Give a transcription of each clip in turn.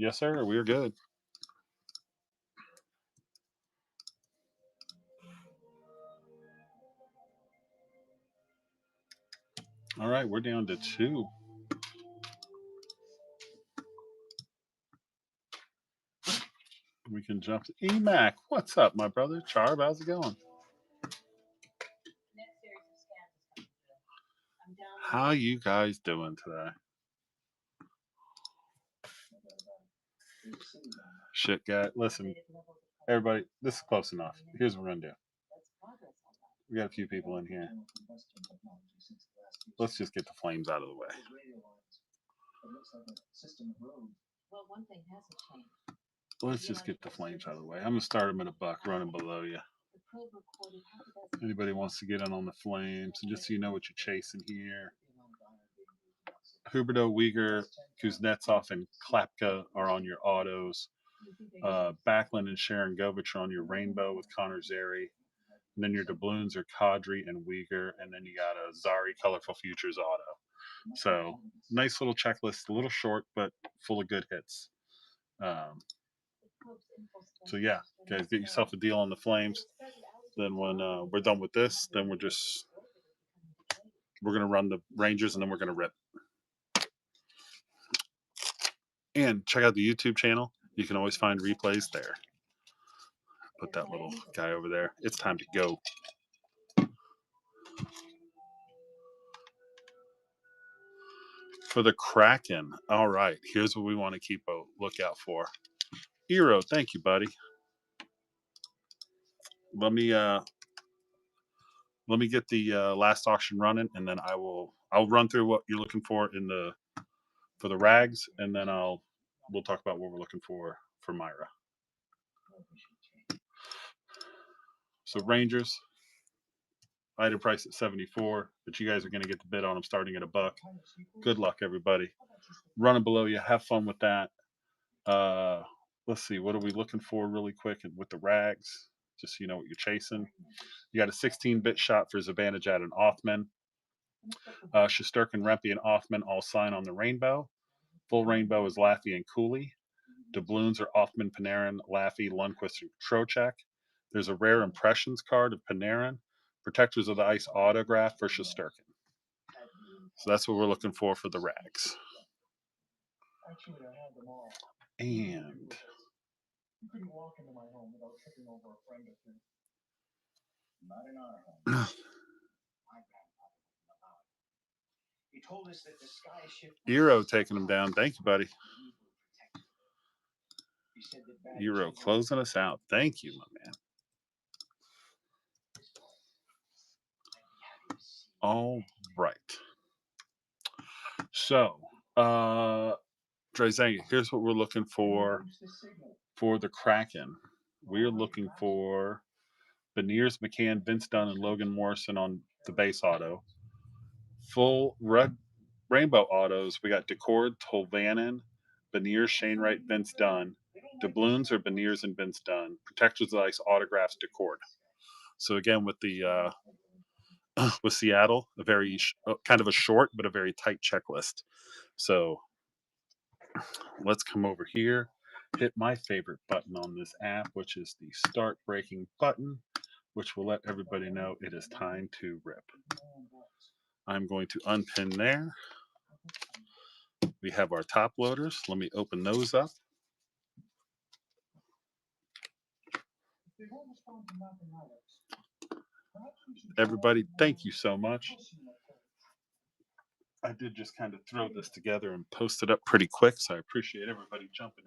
Yes, sir. We're good. All right, we're down to 2. We can jump to EMAC. What's up, my brother? Charb, how's it going? How you guys doing today? Shit, guy. Listen, everybody, this is close enough. Here's what we're going to do. We got a few people in here. Let's just get the flames out of the way. Let's just get the flames out of the way. I'm going to start them at $1 running below you. Anybody wants to get in on the flames, and just so you know what you're chasing here. Huberto, Uyghur, Kuznetsov, and Klapka are on your autos. Backlund and Sharon Govich are on your rainbow with Connor Zary. And then your doubloons are Kadri and Uyghur. And then you got a Zari Colorful Futures auto. So nice little checklist, a little short, but full of good hits. So yeah, guys, get yourself a deal on the flames. Then when we're done with this, then we're going to run the Rangers, and then we're going to rip. And check out the YouTube channel. You can always find replays there. Put that little guy over there. It's time to go. For the Kraken. All right, here's what we want to keep a lookout for. Hero, thank you, buddy. Let me get the last auction running, and then I'll run through what you're looking for for the rags, and then we'll talk about what we're looking for Myra. So Rangers, item price at 74, but you guys are going to get the bid on them starting at $1. Good luck, everybody. Running below you, have fun with that. Let's see, what are we looking for really quick with the rags? Just so you know what you're chasing. You got a 16-bit shot for Zibanejad and Othman. Shesterkin, Rempe, and Othman all sign on the rainbow. Full rainbow is Laffy and Cooley. Doubloons are Othman, Panarin, Laffy, Lundqvist, and Trocheck. There's a rare impressions card of Panarin. Protectors of the Ice autograph for Shesterkin. So that's what we're looking for the rags. And Euro taking them down. Thank you, buddy. Euro closing us out. Thank you, my man. All right. So, Dre, here's what we're looking for the Kraken. We're looking for Beniers, McCann, Vince Dunn, and Logan Morrison on the base auto. Full red rainbow autos. We got Decord, Tolvanen, Beniers, Shane Wright, Vince Dunn. Doubloons are Beniers and Vince Dunn. Protectors of Ice autographs, Decord. So again, with the with Seattle, a very kind of a short but a very tight checklist. So let's come over here, hit my favorite button on this app, which is the start breaking button, which will let everybody know it is time to rip. I'm going to unpin there. We have our top loaders. Let me open those up. Everybody, thank you so much. I did just kind of throw this together and post it up pretty quick, so I appreciate everybody jumping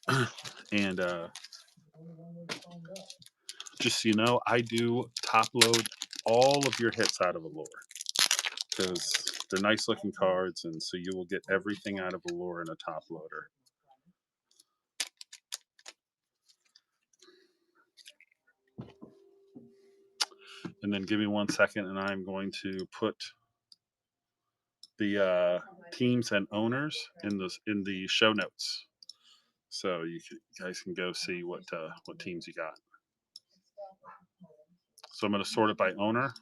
in. And just so you know, I do top load all of your hits out of Allure because they're nice looking cards, and so you will get everything out of Allure in a top loader. And then give me 1 second, and I'm going to put the teams and owners in the show notes, so you guys can go see what teams you got. So I'm going to sort it by owner.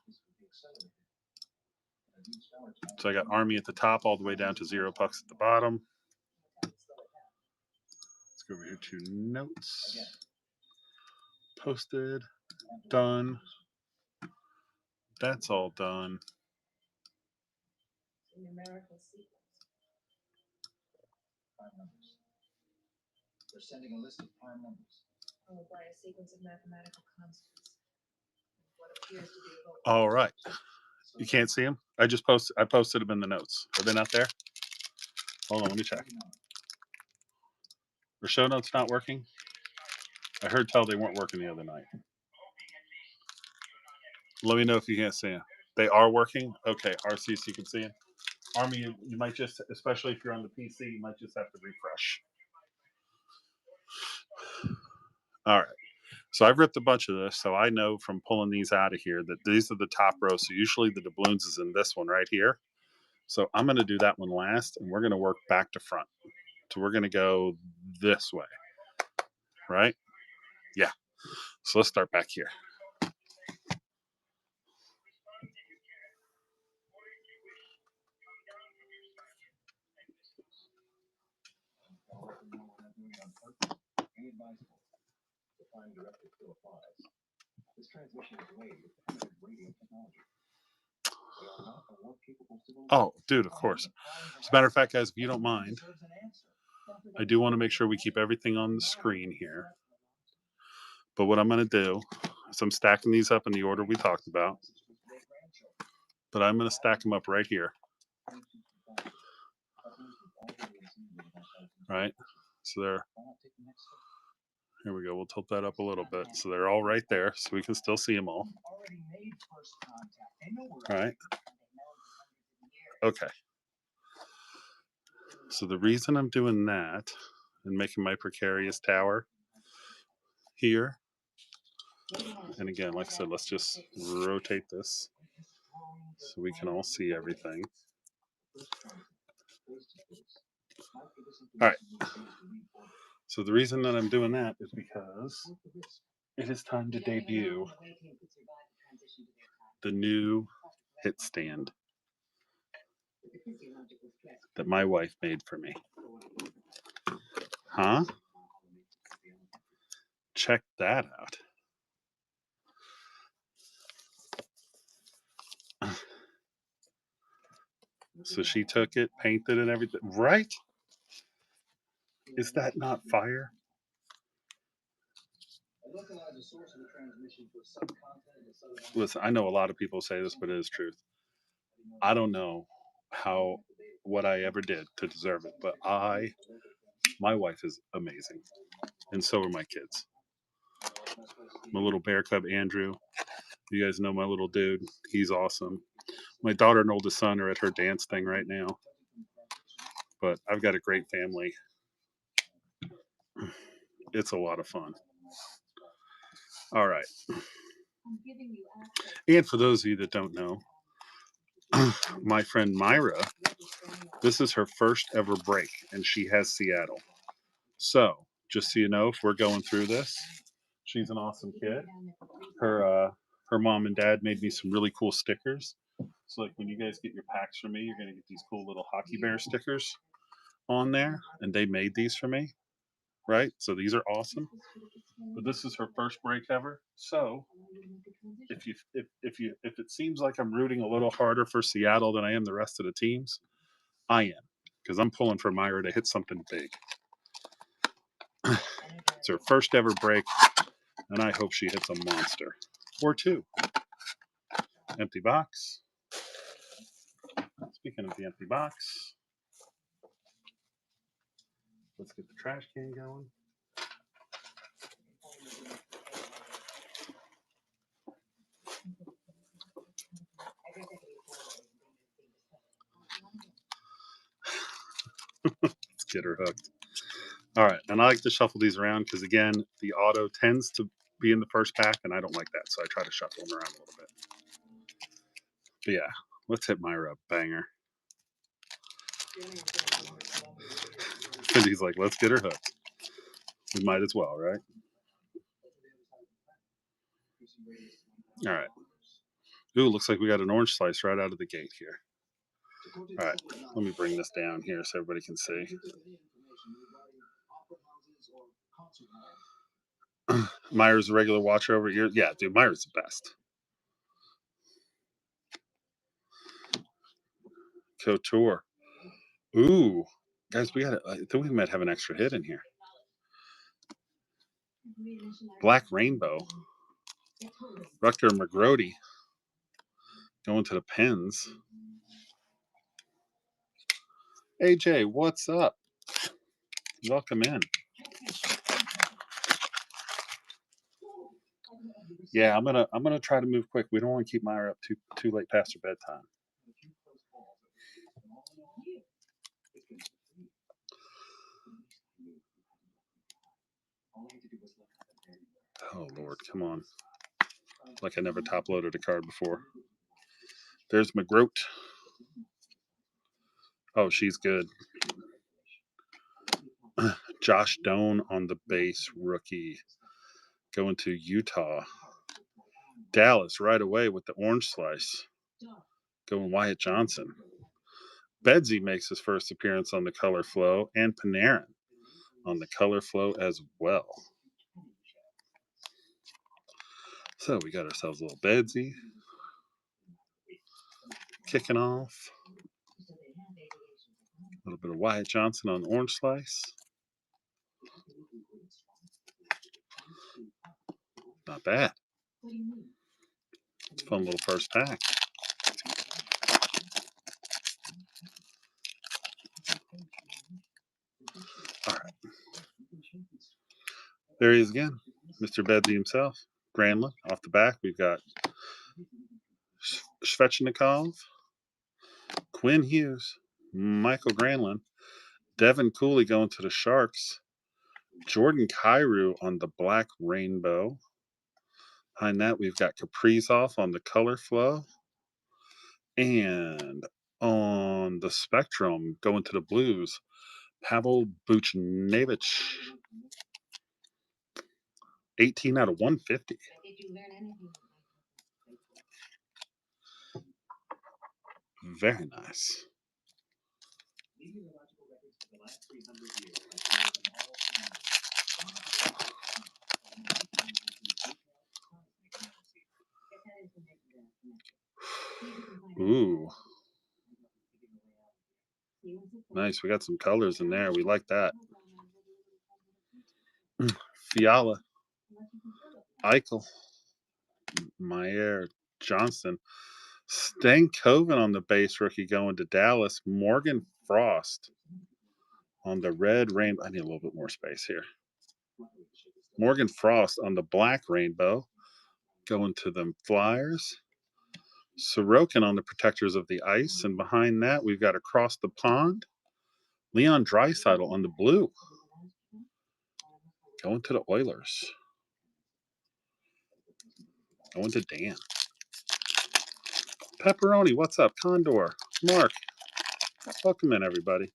So I got Army at the top all the way down to 0 pucks at the bottom. Let's go over here to notes. Posted. Done. That's all done. Numerical sequence. Prime numbers. They're sending a list of prime numbers. Followed by a sequence of mathematical constants. What appears to be all right. You can't see them? I posted them in the notes. Are they not there? Hold on, let me check. Are show notes not working? I heard tell they weren't working the other night. Let me know if you can't see them. They are working? Okay, RC, so you can see them. Army, you might just, especially if you're on the PC, you might just have to refresh. All right. So I've ripped a bunch of this, so I know from pulling these out of here that these are the top row. So usually the doubloons is in this one right here. So I'm going to do that one last, and we're going to work back to front. So we're going to go this way, right? Yeah. So let's start back here. This transmission is made with primitive radio technology. They are not more capable civil. Oh, dude, of course. As a matter of fact, guys, if you don't mind, I do want to make sure we keep everything on the screen here. But what I'm going to do is I'm stacking these up in the order we talked about. But I'm going to stack them up right here. Right? So they're, here we go. We'll tilt that up a little bit. So they're all right there, so we can still see them all. All right. Okay. So the reason I'm doing that and making my precarious tower here, and again, like I said, let's just rotate this so we can all see everything. All right. So the reason that I'm doing that is because it is time to debut the new hit stand that my wife made for me. Huh? Check that out. So she took it, painted it, and everything. Right? Is that not fire? Listen, I know a lot of people say this, but it is truth. I don't know what I ever did to deserve it, but my wife is amazing, and so are my kids. My little bear cub Andrew, you guys know my little dude. He's awesome. My daughter and oldest son are at her dance thing right now, but I've got a great family. It's a lot of fun. All right. And for those of you that don't know, my friend Myra, this is her first ever break, and she has Seattle. So, just so you know, if we're going through this, she's an awesome kid. Her mom and dad made me some really cool stickers. So, like when you guys get your packs from me, you're gonna get these cool little hockey bear stickers on there, and they made these for me. Right? So these are awesome. But this is her first break ever. So if it seems like I'm rooting a little harder for Seattle than I am the rest of the teams, I am, because I'm pulling for Myra to hit something big. It's her first ever break, and I hope she hits a monster or two. Empty box. Speaking of the empty box, let's get the trash can going. Let's get her hooked. All right, and I like to shuffle these around because, again, the auto tends to be in the first pack, and I don't like that, so I try to shuffle them around a little bit. But yeah, let's hit Myra banger. Cindy's like, let's get her hooked. We might as well, right? All right. Ooh, looks like we got an orange slice right out of the gate here. All right, let me bring this down here so everybody can see. Myers a regular watcher over here. Yeah, dude, Myers the best. Couture. Ooh, guys, I think we might have an extra hit in here. Black Rainbow. Rutger McGrody going to the Pens. AJ, what's up? Welcome in. Yeah, I'm gonna try to move quick. We don't want to keep Myra up too late past her bedtime. Oh Lord, come on! Like I never top loaded a card before. There's McGroat. Oh, she's good. Josh Doan on the base, rookie. Going to Utah. Dallas right away with the orange slice. Going Wyatt Johnson. Bedsy makes his first appearance on the color flow, and Panarin on the color flow as well. So we got ourselves a little Bedsy kicking off. A little bit of Wyatt Johnson on the orange slice. Not bad. It's a fun little first pack. All right. There he is again, Mr. Bedsy himself. Granlund off the back. We've got Svechnikov, Quinn Hughes, Michael Granlund, Devin Cooley going to the Sharks, Jordan Kyrou on the Black Rainbow. Behind that, we've got Kaprizov on the color flow. And on the Spectrum, going to the Blues, Pavel Buchnevich. 18 out of 150. Very nice. Ooh. Nice. We got some colors in there. We like that. Fiala. Eichel. Meyer. Johnson. Stankoven on the base rookie going to Dallas. Morgan Frost on the red rainbow. I need a little bit more space here. Morgan Frost on the black rainbow going to the Flyers. Sorokin on the protectors of the ice. And behind that, we've got across the pond, Leon Draisaitl on the blue. Going to the Oilers. Going to Dan. Pepperoni, what's up? Condor, Mark. Welcome in, everybody.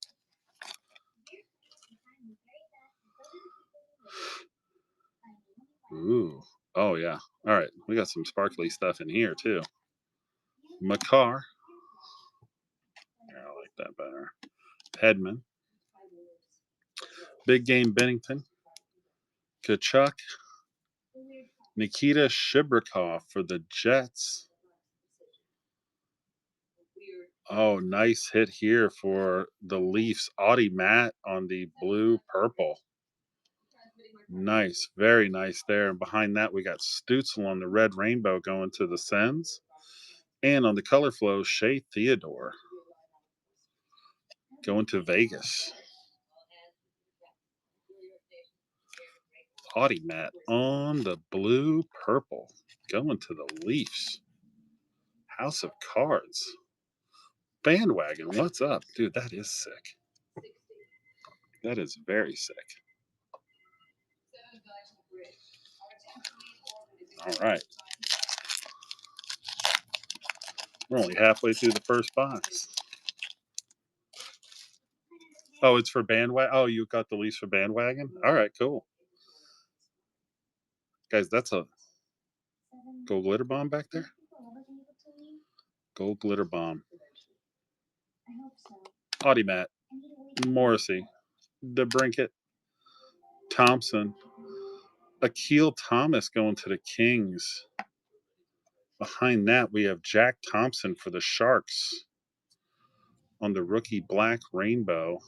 Ooh. Oh, yeah. All right. We got some sparkly stuff in here, too. Makar. Yeah, I like that better. Hedman. Big Game Bennington. Kachuk. Nikita Shibrikov for the Jets. Oh, nice hit here for the Leafs. Audie Matt on the blue purple. Nice. Very nice there. And behind that, we got Stutzel on the red rainbow going to the Sens. And on the color flow, Shea Theodore going to Vegas. Audie Matt on the blue purple going to the Leafs. House of Cards. Bandwagon, what's up? Dude, that is sick. That is very sick. All right. We're only halfway through the first box. Oh, it's for Bandwagon? Oh, you got the Leafs for Bandwagon? All right, cool. Guys, that's a gold glitter bomb back there? Gold glitter bomb. Audimat, Morrissey, DeBrinket, Thompson, Akil Thomas going to the Kings. Behind that, we have Jack Thompson for the Sharks on the rookie black rainbow.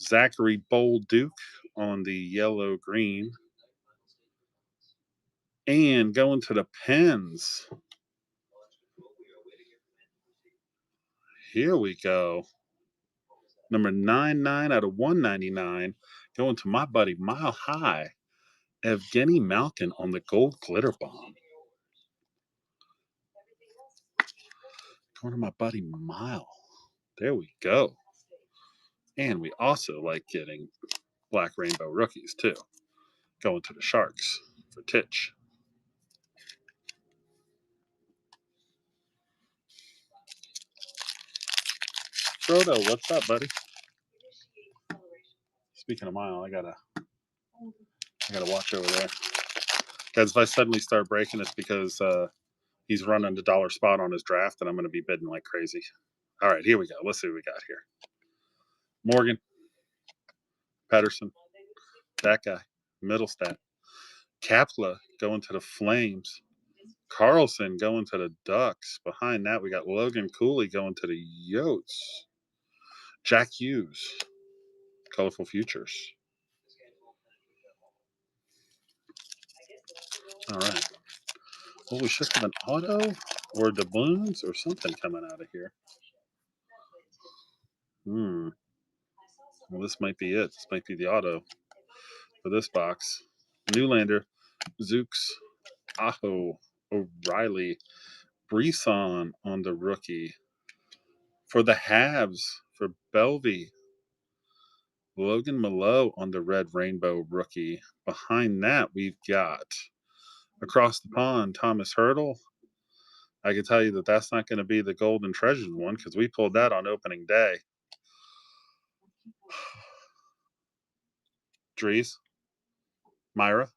Zachary Bolduc on the yellow green. And going to the Pens. Here we go. Number 99 out of 199. Going to my buddy Mile High. Evgeny Malkin on the gold glitter bomb. Going to my buddy Mile. There we go. And we also like getting black rainbow rookies too. Going to the Sharks for Titch. Frodo, what's up, buddy? Speaking of Mile, I gotta watch over there. Guys, if I suddenly start breaking, it's because he's running the dollar spot on his draft, and I'm going to be bidding like crazy. All right, here we go. Let's see what we got here. Morgan, Pedersen, that guy, Middlestat, Kapla going to the Flames, Carlson going to the Ducks. Behind that, we got Logan Cooley going to the Yotes, Jack Hughes, Colorful Futures. All right. Well, we should have an auto or doubloons or something coming out of here. Well, this might be it. This might be the auto for this box. Newlander, Zooks, Aho, O'Reilly, Brisson on the rookie. For the Habs, for Belvey, Logan Malo on the red rainbow rookie. Behind that, we've got across the pond, Thomas Hurdle. I can tell you that that's not going to be the golden treasured one because we pulled that on opening day. Dries, Myra,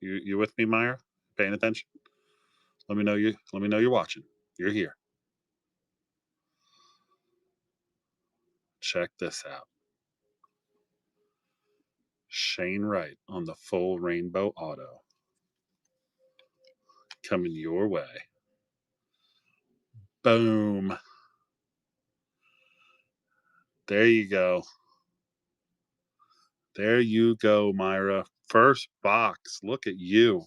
you with me, Myra? Paying attention? Let me know you're watching. You're here. Check this out. Shane Wright on the full rainbow auto. Coming your way. Boom. There you go. There you go, Myra. First box. Look at you.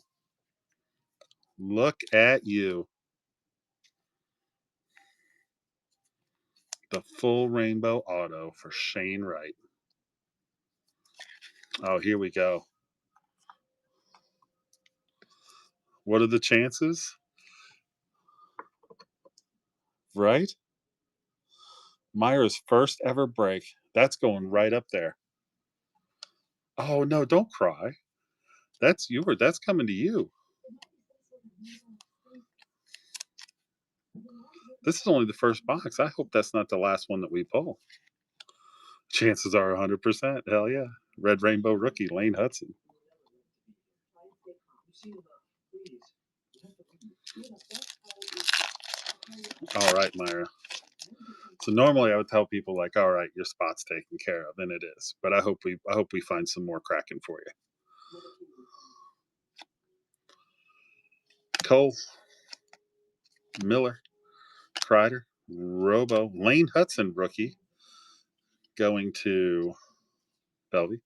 Look at you. The full rainbow auto for Shane Wright. Oh, here we go. What are the chances? Right? Myra's first ever break. That's going right up there. Oh no, don't cry. That's yours. That's coming to you. This is only the first box. I hope that's not the last one that we pull. Chances are 100%. Hell yeah. Red Rainbow rookie, Lane Hudson. All right, Myra. So normally I would tell people like, all right, your spot's taken care of, and it is. But I hope we find some more cracking for you. Cole, Miller, Kreider, Robo, Lane Hudson rookie going to Belvey.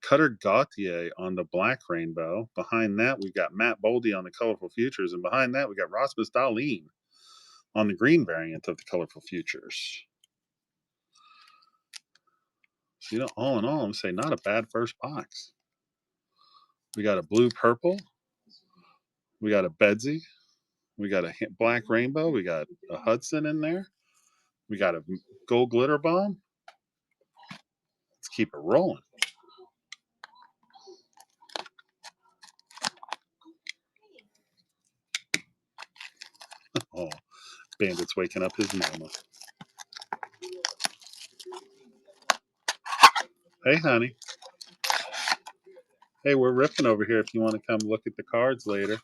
Cutter Gauthier on the black rainbow. Behind that, we've got Matt Boldy on the colorful futures. And behind that, we got Rasmus Dahlin on the green variant of the colorful futures. So, all in all, I'm saying not a bad first box. We got a blue purple. We got a Bedsy. We got a black rainbow. We got a Hudson in there. We got a gold glitter bomb. Let's keep it rolling. Oh, Bandit's waking up his mama. Hey, honey. Hey, we're ripping over here if you want to come look at the cards later.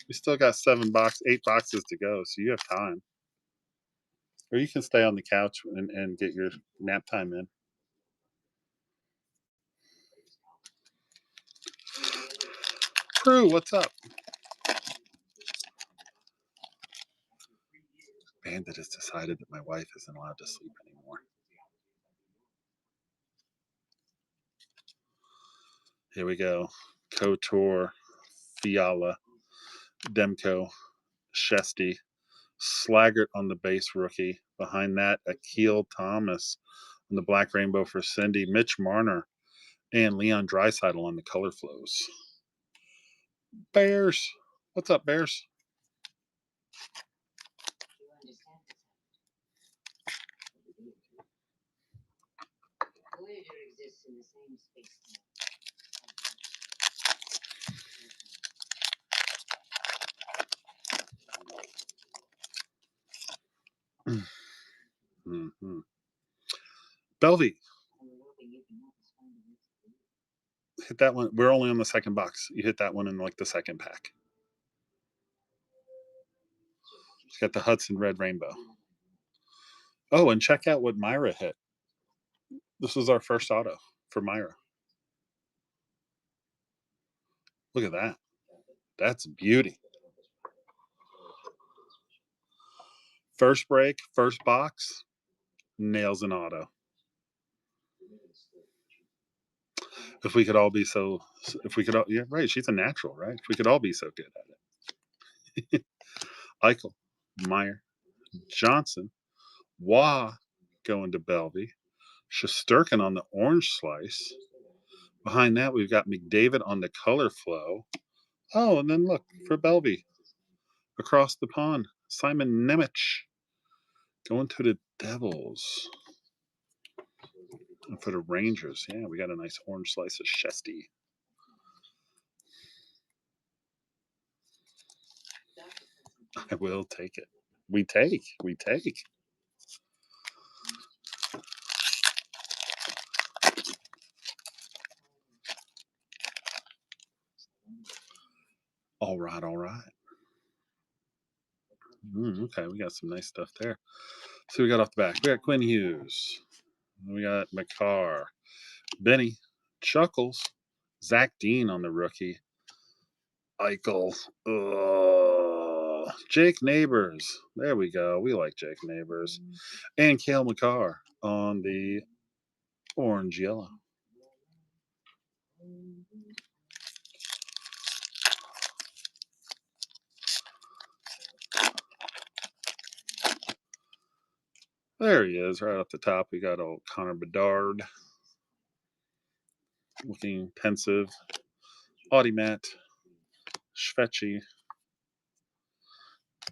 We still got 8 boxes to go, so you have time. Or you can stay on the couch and get your nap time in. Prue, what's up? Bandit has decided that my wife isn't allowed to sleep anymore. Here we go. Couture, Fiala, Demko, Shesty, Slaggart on the base rookie. Behind that, Akil Thomas on the Black Rainbow for Cindy, Mitch Marner, and Leon Draisaitl on the color flows. Bears. What's up, Bears? Mm-hmm. Belvy, hit that one. We're only on the second box. You hit that one in like the second pack. It's got the Hudson Red Rainbow. Oh, and check out what Myra hit. This was our first auto for Myra. Look at that. That's a beauty. First break, first box, nails an auto. If we could all be so, if we could all, yeah, right. She's a natural, right? If we could all be so good at it. Eichel, Meyer, Johnson, Waugh going to Belvy, Shesterkin on the orange slice. Behind that, we've got McDavid on the color flow. Oh, and then look for Belvy across the pond, Simon Nemec going to the Devils. And for the Rangers, yeah, we got a nice orange slice of Shesty. I will take it. We take. All right. Okay, we got some nice stuff there. So we got off the back. We got Quinn Hughes. We got McCarr, Benny, Chuckles, Zach Dean on the rookie, Eichel, Jake Neighbors. There we go. We like Jake Neighbors. And Cale McCarr on the orange yellow. There he is, right off the top. We got old Connor Bedard looking pensive. Audimat, Shvetsy,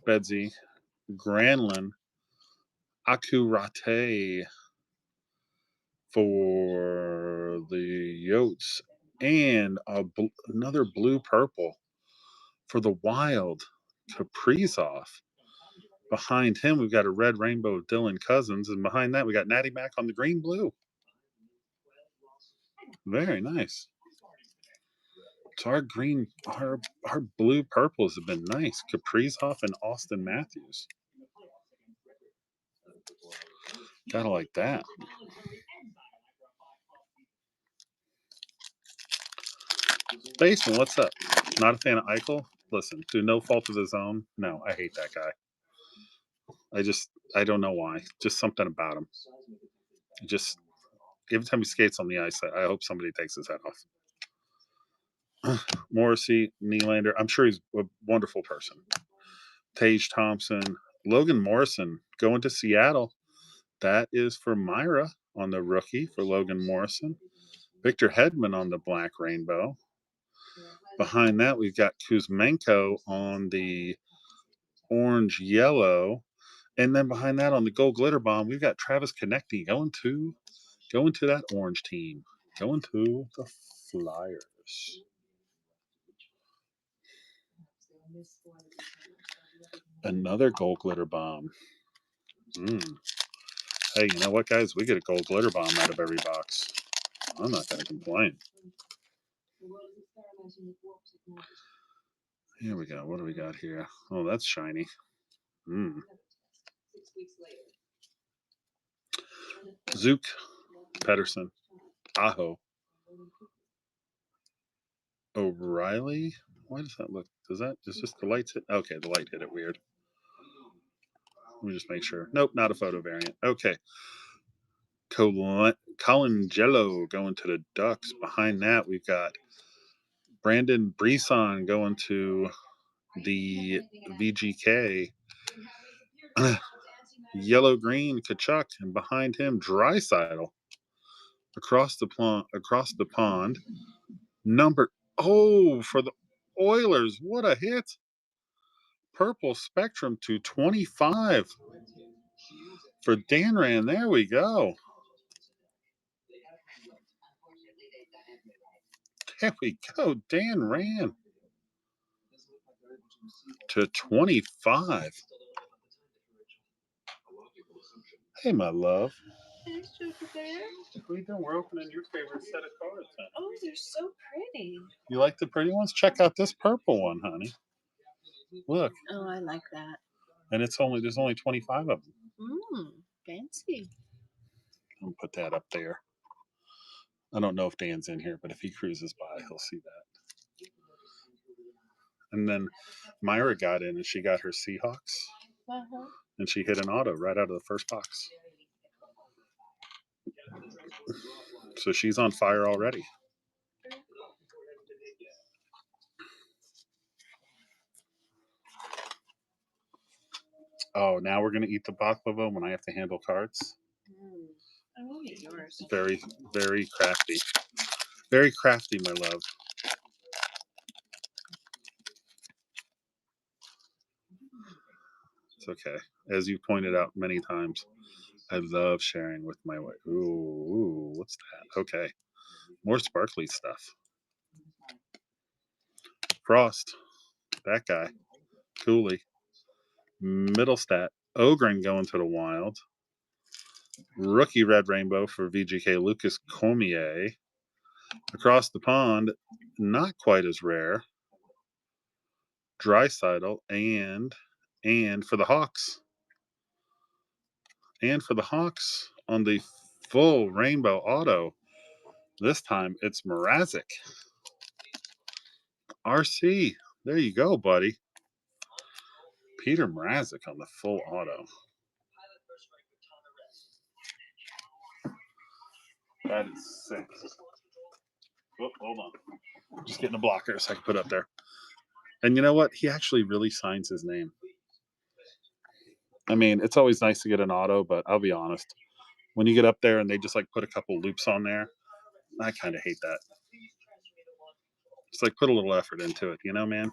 Bedsy, Granlund, Akurate for the Yotes, and another blue purple for the Wild, Kaprizov. Behind him, we've got a red rainbow of Dylan Cousins, and behind that, we got Natty Mac on the green blue. Very nice. So our blue purples have been nice. Kaprizov and Austin Matthews. Gotta like that. Baseman, what's up? Not a fan of Eichel? Listen, through no fault of his own. No, I hate that guy. I don't know why. Just something about him. Just every time he skates on the ice, I hope somebody takes his head off. Morrissey, Nylander. I'm sure he's a wonderful person. Tage Thompson, Logan Morrison going to Seattle. That is for Myra on the rookie for Logan Morrison. Victor Hedman on the Black Rainbow. Behind that, we've got Kuzmenko on the orange yellow. And then behind that on the gold glitter bomb, we've got Travis Konecny going to that orange team. Going to the Flyers. Another gold glitter bomb. Hey, you know what, guys? We get a gold glitter bomb out of every box. I'm not going to complain. Here we go. What do we got here? Oh, that's shiny. Mm. Another test. 6 weeks later. Zook, Pedersen, Aho, O'Reilly. Why does that look? Does that? Is just the lights hit? Okay, the light hit it weird. Let me just make sure. Nope, not a photo variant. Okay. Colangelo going to the Ducks. Behind that, we've got Brandon Brisson going to the VGK. Yellow green Kachuk, and behind him Drysidle. Across the pond. Number for the Oilers. What a hit. Purple Spectrum to 25 for Dan Rand. There we go. There we go. Dan Rand to 25. Hey, my love. Hey, Sugar Bear. What are you doing? We're opening your favorite set of cards, honey. Oh, they're so pretty. You like the pretty ones? Check out this purple one, honey. Look. Oh, I like that. And there's only 25 of them. Fancy. I'm gonna put that up there. I don't know if Dan's in here, but if he cruises by, he'll see that. And then Myra got in and she got her Seahawks. And she hit an auto right out of the first box. So she's on fire already. Oh, now we're gonna eat the baklava when I have to handle cards. I won't eat yours. Very, very crafty. Very crafty, my love. It's okay. As you pointed out many times, I love sharing with my wife. Ooh, what's that? Okay. More sparkly stuff. Frost. That guy. Cooley. Middlestat. Ogren going to the Wild. Rookie Red Rainbow for VGK Lucas Cormier. Across the pond, not quite as rare. Drysidle and for the Hawks. And for the Hawks on the full rainbow auto. This time it's Mrazek. RC. There you go, buddy. Peter Mrazek on the full auto. That is sick. Oh, hold on. Just getting a blocker so I can put up there. And you know what? He actually really signs his name. I mean, it's always nice to get an auto, but I'll be honest. When you get up there and they just like put a couple loops on there, I kind of hate that. It's like put a little effort into it, you know, man?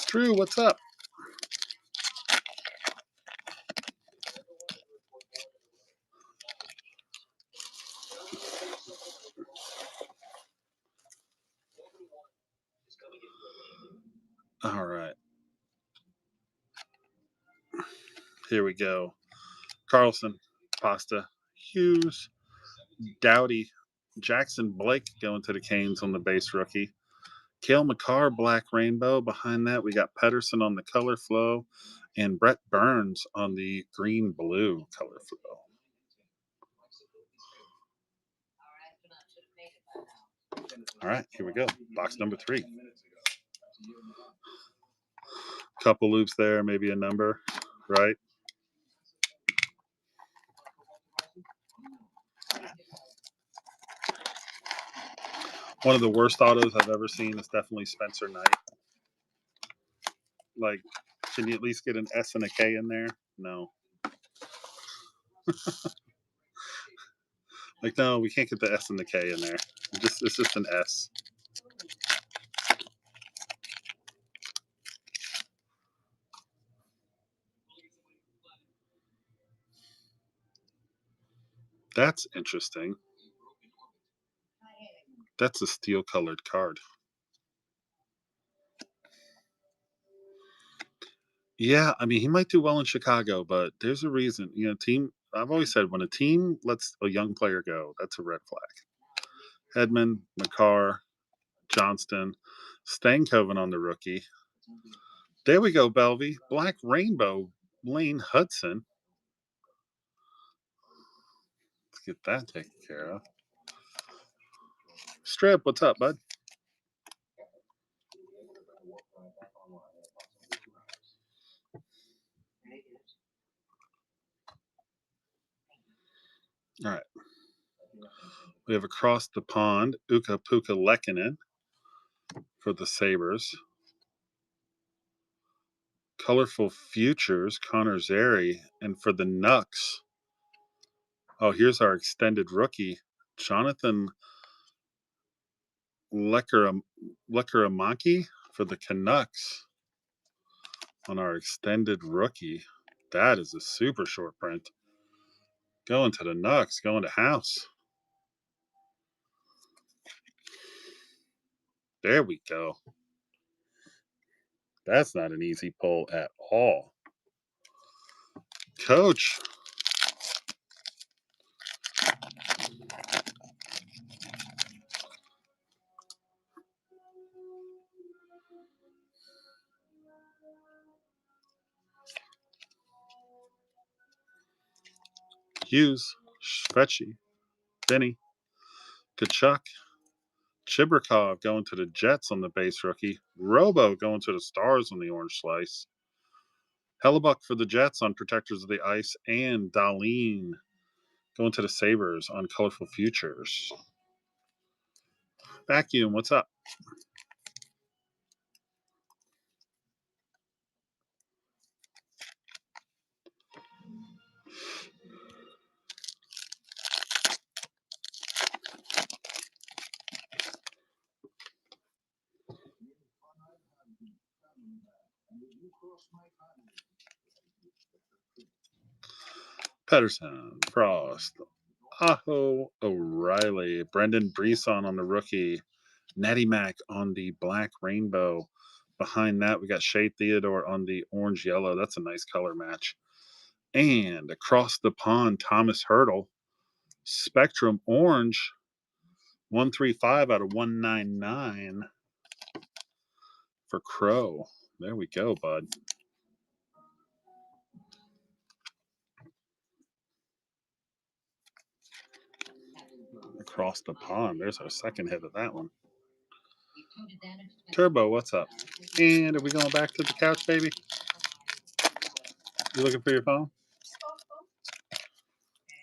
Drew, what's up? All right. Here we go. Carlson, Pasta, Hughes, Dowdy, Jackson Blake going to the Canes on the base rookie. Cale Makar, Black Rainbow. Behind that, we got Pedersen on the color flow and Brett Burns on the green blue color flow. All right, here we go. Box number 3. Couple loops there, maybe a number, right? One of the worst autos I've ever seen is definitely Spencer Knight. Like, can you at least get an S and a K in there? No. Like, no, we can't get the S and the K in there. It's just an S. That's interesting. That's a steel colored card. Yeah, I mean, he might do well in Chicago, but there's a reason. Team. I've always said when a team lets a young player go, that's a red flag. Hedman, McCarr, Johnston, Stankoven on the rookie. There we go, Belvy. Black Rainbow, Lane Hudson. Let's get that taken care of. Strip, what's up, bud? All right. We have across the pond, Uka Puka Lekkonen for the Sabres. Colorful Futures, Connor Zary. And for the Nucks, oh, here's our extended rookie, Jonathan Lekaramaki for the Canucks on our extended rookie. That is a super short print. Going to the Nucks, going to house. There we go. That's not an easy pull at all. Coach. Hughes, Shvetsky, Benny, Kachuk, Chibrikov going to the Jets on the base rookie. Robo going to the Stars on the orange slice. Hellebuck for the Jets on Protectors of the Ice. And Darlene going to the Sabres on Colorful Futures. Vacuum, what's up? Pedersen, Frost, Aho, O'Reilly, Brendan Brisson on the rookie, Natty Mac on the Black Rainbow. Behind that, we got Shea Theodore on the orange yellow. That's a nice color match. And across the pond, Thomas Hurdle, Spectrum Orange, 135 out of 199 for Crow. There we go, bud. Across the pond. There's our second hit of that one. Turbo, what's up? And are we going back to the couch, baby? You looking for your phone?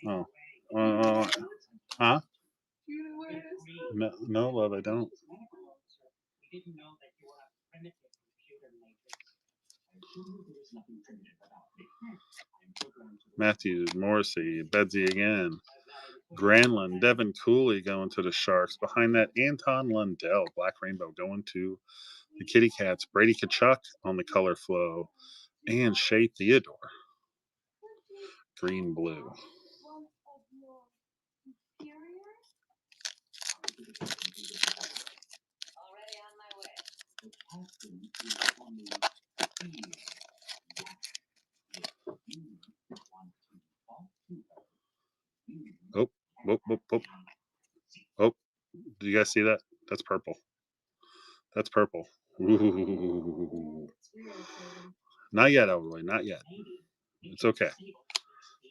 Oh. Huh? No, no, love, I don't. Matthews, Morrissey, Bedsy again. Granlund, Devin Cooley going to the Sharks. Behind that, Anton Lundell, Black Rainbow going to the Kitty Cats. Brady Kachuk on the color flow. And Shea Theodore. Green blue. Oh, whoop, whoop, whoop. Oh, do you guys see that? That's purple. That's purple. Ooh. Not yet, Overlay. Not yet. It's okay.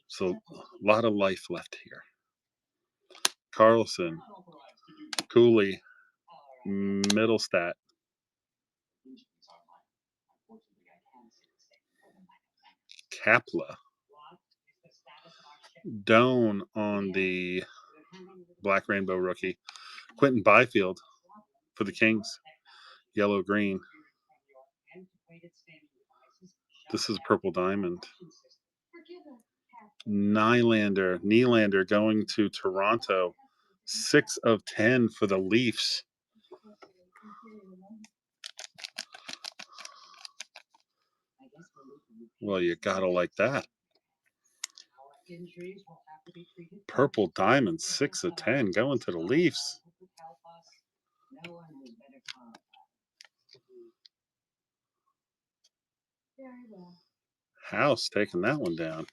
So, a lot of life left here. Carlson, Cooley, Middlestat, Kapla, Doan on the Black Rainbow rookie, Quentin Byfield for the Kings, yellow green. This is purple diamond. Nylander going to Toronto, 6 of 10 for the Leafs. Well, you gotta like that. Purple diamond, 6 of 10, going to the Leafs. House taking that one down.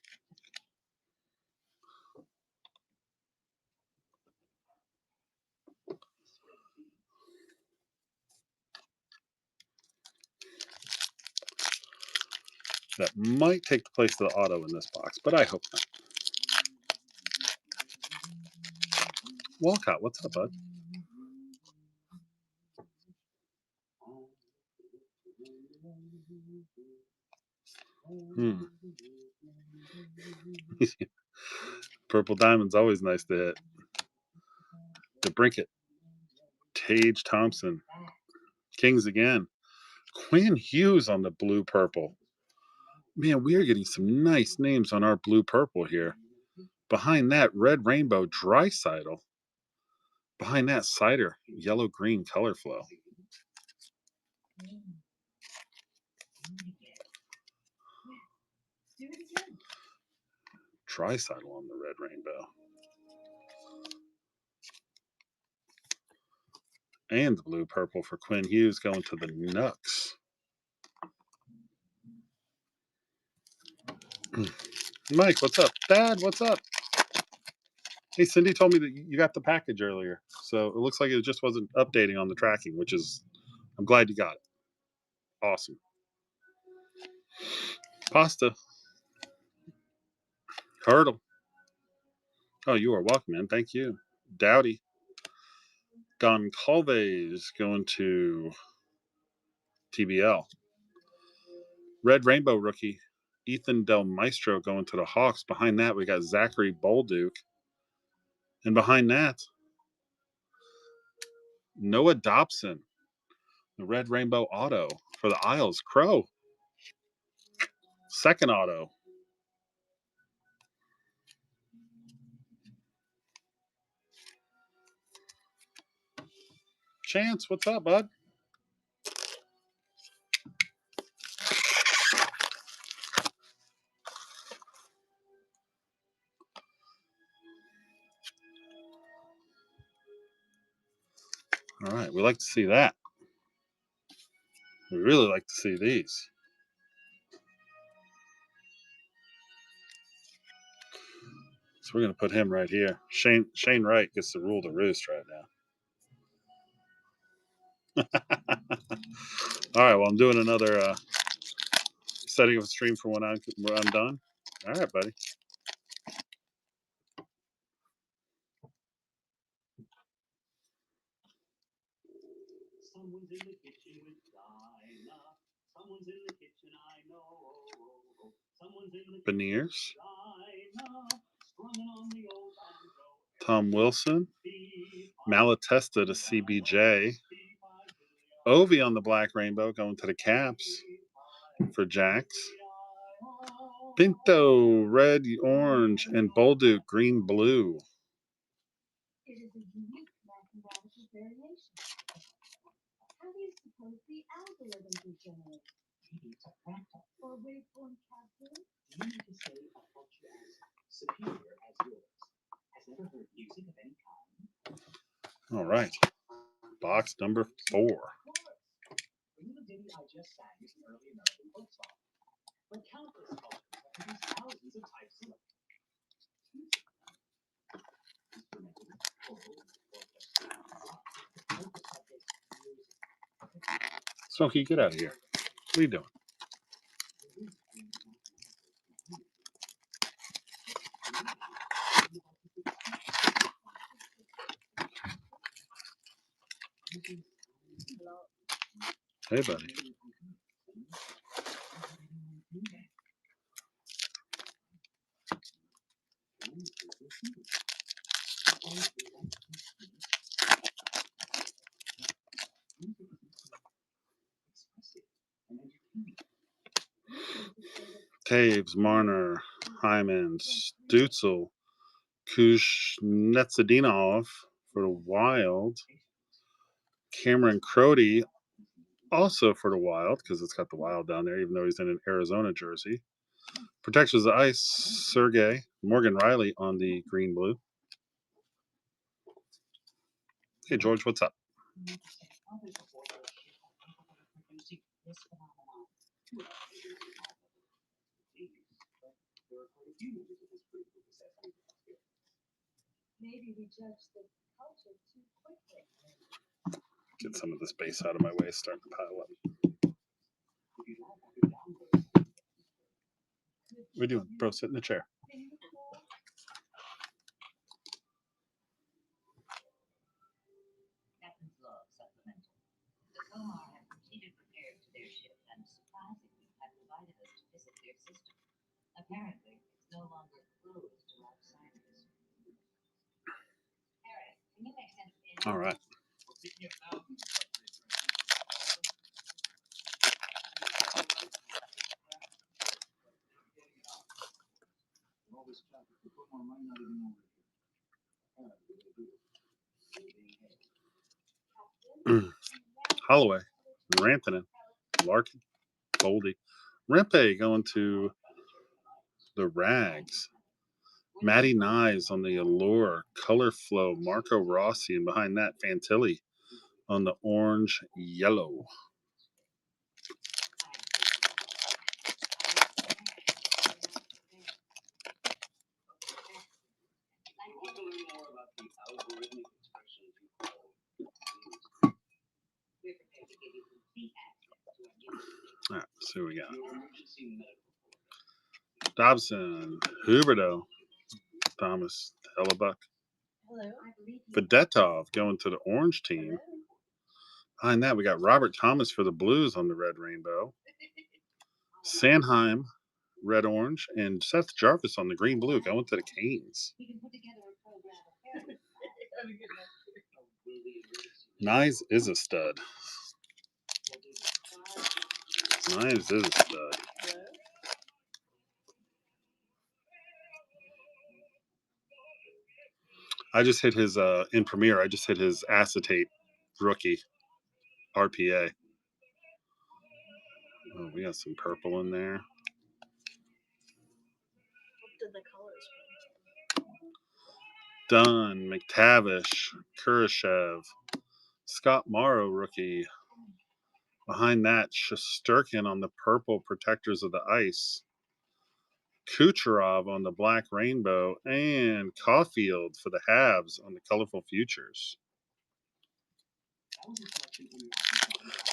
That might take the place of the auto in this box, but I hope not. Walcott, what's up, bud? Purple Diamond's always nice to hit. The Brinket. Tage Thompson. Kings again. Quinn Hughes on the blue purple. Man, we are getting some nice names on our blue purple here. Behind that, Red Rainbow Dreisaitl. Behind that, Cider, yellow green color flow. Dreisaitl on the Red Rainbow. And the blue purple for Quinn Hughes going to the Nucks. Mike, what's up? Dad, what's up? Hey, Cindy told me that you got the package earlier. So it looks like it just wasn't updating on the tracking, which is, I'm glad you got it. Awesome. Pasta. Hurdle. Oh, you are welcome, man. Thank you. Dowdy. Goncalves going to TBL. Red Rainbow rookie. Ethan Del Maestro going to the Hawks. Behind that, we got Zachary Bolduc. And behind that, Noah Dobson. The Red Rainbow auto for the Isles. Crow. Second auto. Chance, what's up, bud? All right, we like to see that. We really like to see these. So we're going to put him right here. Shane Wright gets to rule the roost right now. All right, well, I'm doing another setting of a stream for when I'm done. All right, buddy. Someone's in the kitchen with Dinah. Someone's in the kitchen, I know. Someone's in the Beniers. Tom Wilson. Malatesta to CBJ. Ovi on the Black Rainbow going to the Caps for Jax. Pinto, red, orange, and Bolduc, green, blue. It is a unique mathematical variation. How do you suppose the algorithm is generated? Maybe it's a fractal. Or waveform calculus? You need to say a function as superior as yours. Has never heard music of any kind? All right. Box number 4. The little ditty I just sang is an early American folk song. But countless cultures have produced thousands of types of Smokey, get out of here. What are you doing? Hey, buddy. Taves, Marner, Hyman, Stutzel, Kuznetsov for the Wild. Cameron Crody also for the Wild because it's got the Wild down there, even though he's in an Arizona jersey. Protections of Ice, Sergey. Morgan Riley on the green blue. Hey, George, what's up? Maybe we judge the culture too quickly. Get some of this base out of my way. It's starting to pile up. What are you doing? Bro, sit in the chair. Captain's log supplemental. The Comar have completed repairs to their ship and surprisingly have invited us to visit their system. Apparently, it's no longer closed to outsiders. Harry, can you make sense of this? All right. Holloway, Rantanen, Larkin, Goldie, Rempe going to the Rags. Matty Knives on the Allure, Color Flow, Marco Rossi, and behind that, Fantilli on the orange yellow. All right, let's see what we got. Dobson, Huberto, Thomas, Hellebuck, Vedetov going to the orange team. Behind that, we got Robert Thomas for the Blues on the red rainbow. Sanheim, red orange, and Seth Jarvis on the green blue going to the Canes. Knives is a stud. Knives is a stud. I just hit his in Premiere. I just hit his acetate rookie RPA. Oh, we got some purple in there. Did the colors? Dunn, McTavish, Kurashev, Scott Morrow rookie. Behind that, Shesterkin on the purple Protectors of the Ice. Kucherov on the black rainbow, and Caulfield for the Habs on the colorful futures.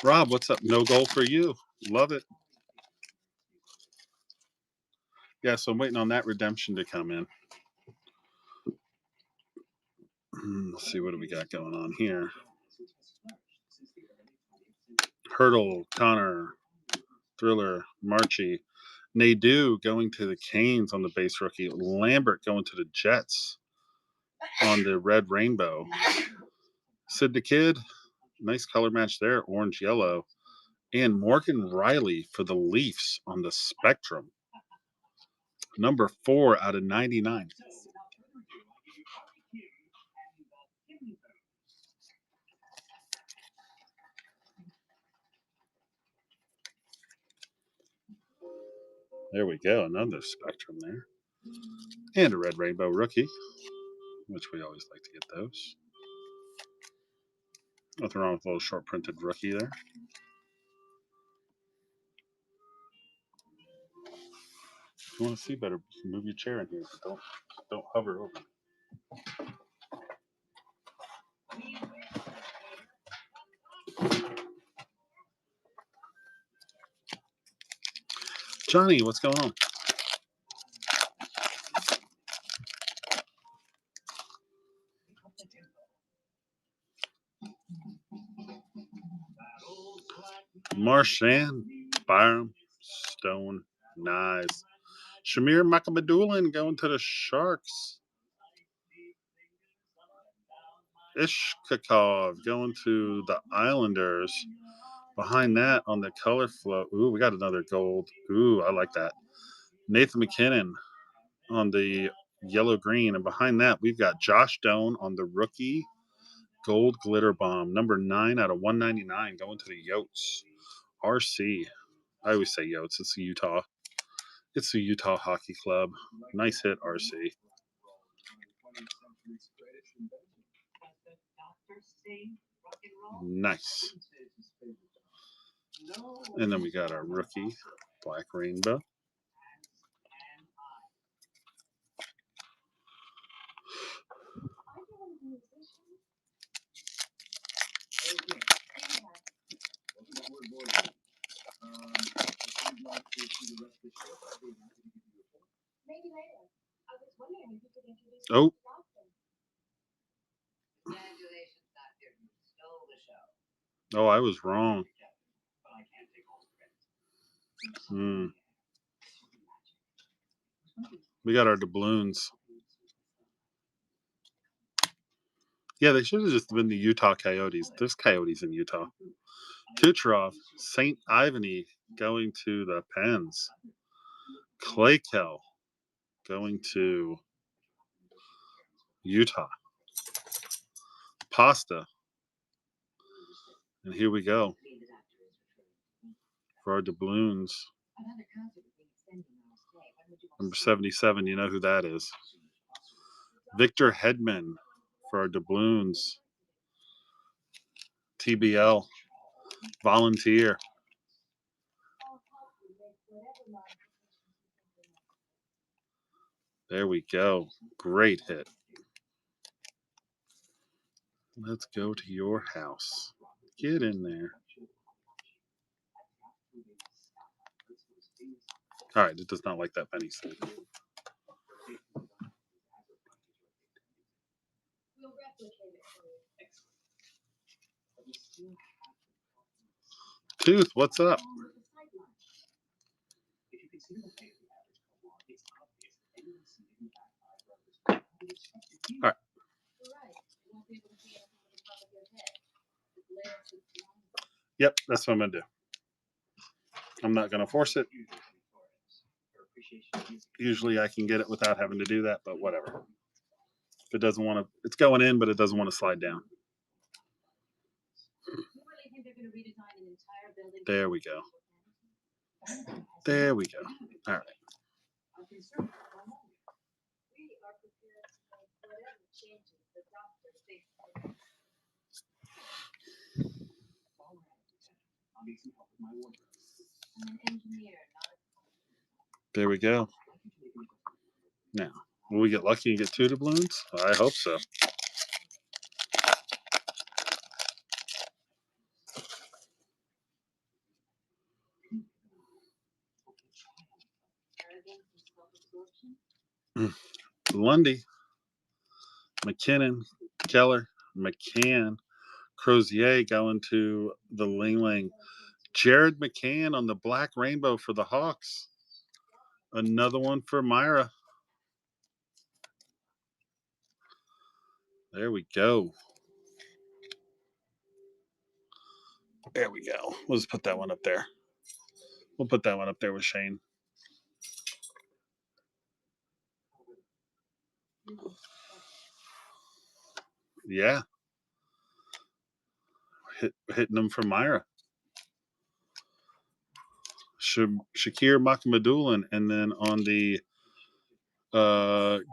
Rob, what's up? No goal for you. Love it. Yeah, so I'm waiting on that redemption to come in. Let's see, what do we got going on here? Hurdle, Connor, Thriller, Marchie, Nadeau going to the Canes on the base rookie. Lambert going to the Jets on the red rainbow. Sid the Kid, nice color match there, orange yellow. And Morgan Riley for the Leafs on the Spectrum. Number 4 out of 99. There we go, another Spectrum there. And a red rainbow rookie, which we always like to get those. Nothing wrong with a little short printed rookie there. If you want to see better, move your chair in here. Don't hover over. Johnny, what's going on? Marchand, Byram, Stone, Knives. Shamir Makamadulan going to the Sharks. Ishkakov going to the Islanders. Behind that on the color flow. Ooh, we got another gold. Ooh, I like that. Nathan McKinnon on the yellow green. And behind that, we've got Josh Doan on the rookie gold glitter bomb. Number 9 out of 199 going to the Yotes. RC. I always say Yotes. It's the Utah. It's the Utah Hockey Club. Nice hit, RC. Nice. And then we got our rookie, Black Rainbow. Oh, oh, I was wrong. Hmm. We got our doubloons. Yeah, they should have just been the Utah Coyotes. There's Coyotes in Utah. Kucherov, St. Ivany going to the Pens. Claykel going to Utah. Pasta. And here we go for our doubloons. Number 77, you know who that is. Victor Hedman for our doubloons. TBL. Volunteer. There we go. Great hit. Let's go to your house. Get in there. All right, it does not like that penny sleeve. Tooth, what's up? All right. Yep, that's what I'm going to do. I'm not going to force it. Usually I can get it without having to do that, but whatever. If it doesn't want to, it's going in, but it doesn't want to slide down. There we go. There we go. All right. There we go. Now, will we get lucky and get two doubloons? I hope so. Lundy, McKinnon, Keller, McCann, Crozier going to the Ling Ling. Jared McCann on the Black Rainbow for the Hawks. Another one for Myra. There we go. There we go. We'll just put that one up there. We'll put that one up there with Shane. Yeah. Hitting them for Myra. Shakir Makamadulan, and then on the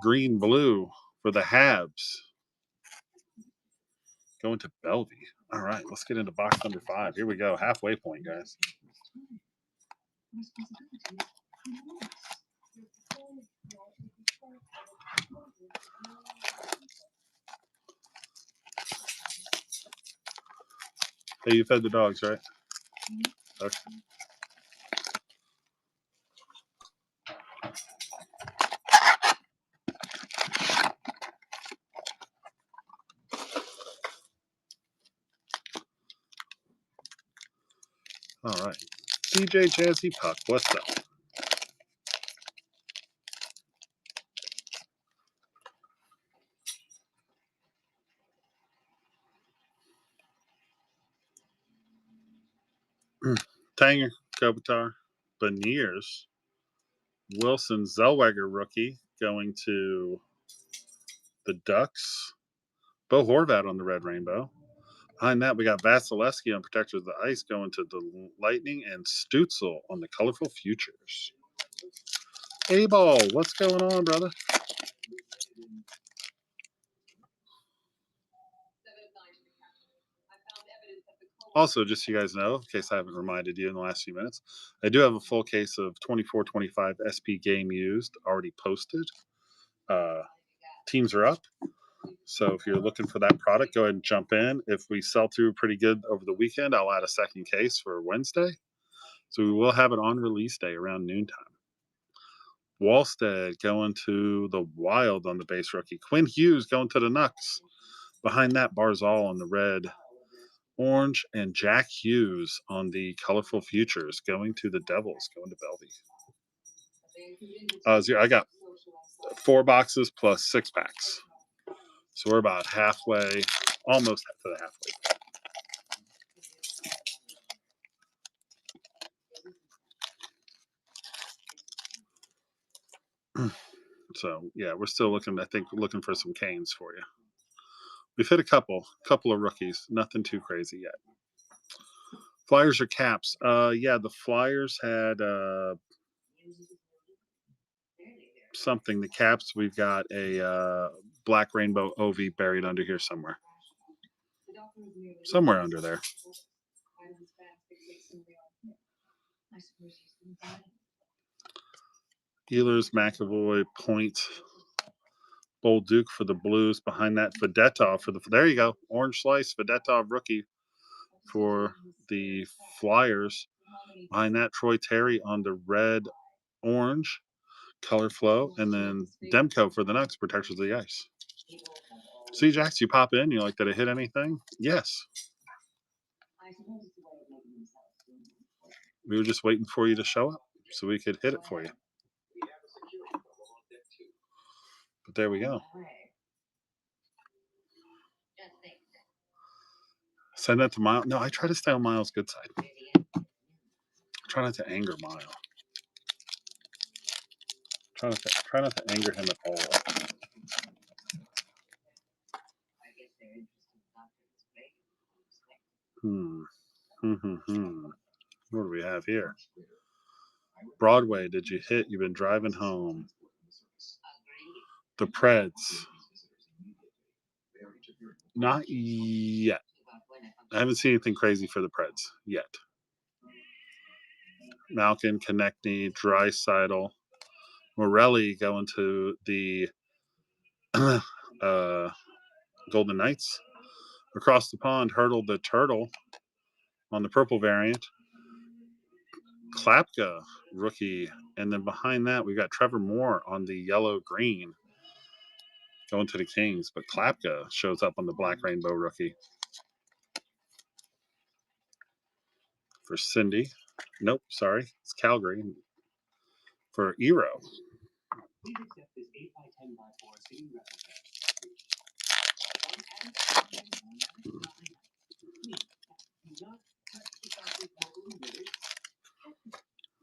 green blue for the Habs. Going to Bellevue. All right, let's get into box number 5. Here we go. Halfway point, guys. Hey, you fed the dogs, right? Okay. All right. DJ Jazzy Puck, what's up? Tanger, Kopitar, Beniers, Wilson, Zellweger rookie going to the Ducks. Bo Horvat on the Red Rainbow. Behind that, we got Vasilevsky on Protector of the Ice going to the Lightning, and Stutzel on the Colorful Futures. A-Ball, what's going on, brother? Also, just so you guys know, in case I haven't reminded you in the last few minutes, I do have a full case of 24-25 SP Game Used already posted. Teams are up. So if you're looking for that product, go ahead and jump in. If we sell through pretty good over the weekend, I'll add a second case for Wednesday. So we will have it on release day around noontime. Wallstead going to the Wild on the base rookie. Quinn Hughes going to the Knucks. Behind that, Barzal on the red, orange, and Jack Hughes on the colorful futures going to the Devils, going to Bellevue. I got 4 boxes plus 6 packs. So we're about halfway, almost to the halfway. So yeah, we're still looking. I think looking for some Canes for you. We've hit a couple of rookies. Nothing too crazy yet. Flyers or Caps? Yeah, the Flyers had something. The Caps, we've got a Black Rainbow OV buried under here somewhere. Somewhere under there. Ehlers, McAvoy, Point, Bolduc for the Blues. Behind that, Fedetov for the. There you go, orange slice. Fedetov rookie for the Flyers. Behind that, Troy Terry on the red, orange color flow, and then Demko for the Nucks, protectors of the ice. See, Jax, you pop in. You like, did it hit anything? Yes. We were just waiting for you to show up so we could hit it for you. But there we go. Send that to Miles. No, I try to stay on Miles' good side. Try not to anger Miles. Try not to anger him at all. What do we have here? Broadway, did you hit? You've been driving home. The Preds. Not yet. I haven't seen anything crazy for the Preds yet. Malkin, Konechny, Draisaitl, Morelli going to the Golden Knights. Across the pond, Hurdle the Turtle on the purple variant. Klapka, rookie. And then behind that, we've got Trevor Moore on the yellow-green going to the Kings. But Klapka shows up on the Black Rainbow rookie. For Cindy. Nope, sorry. It's Calgary. For Eero.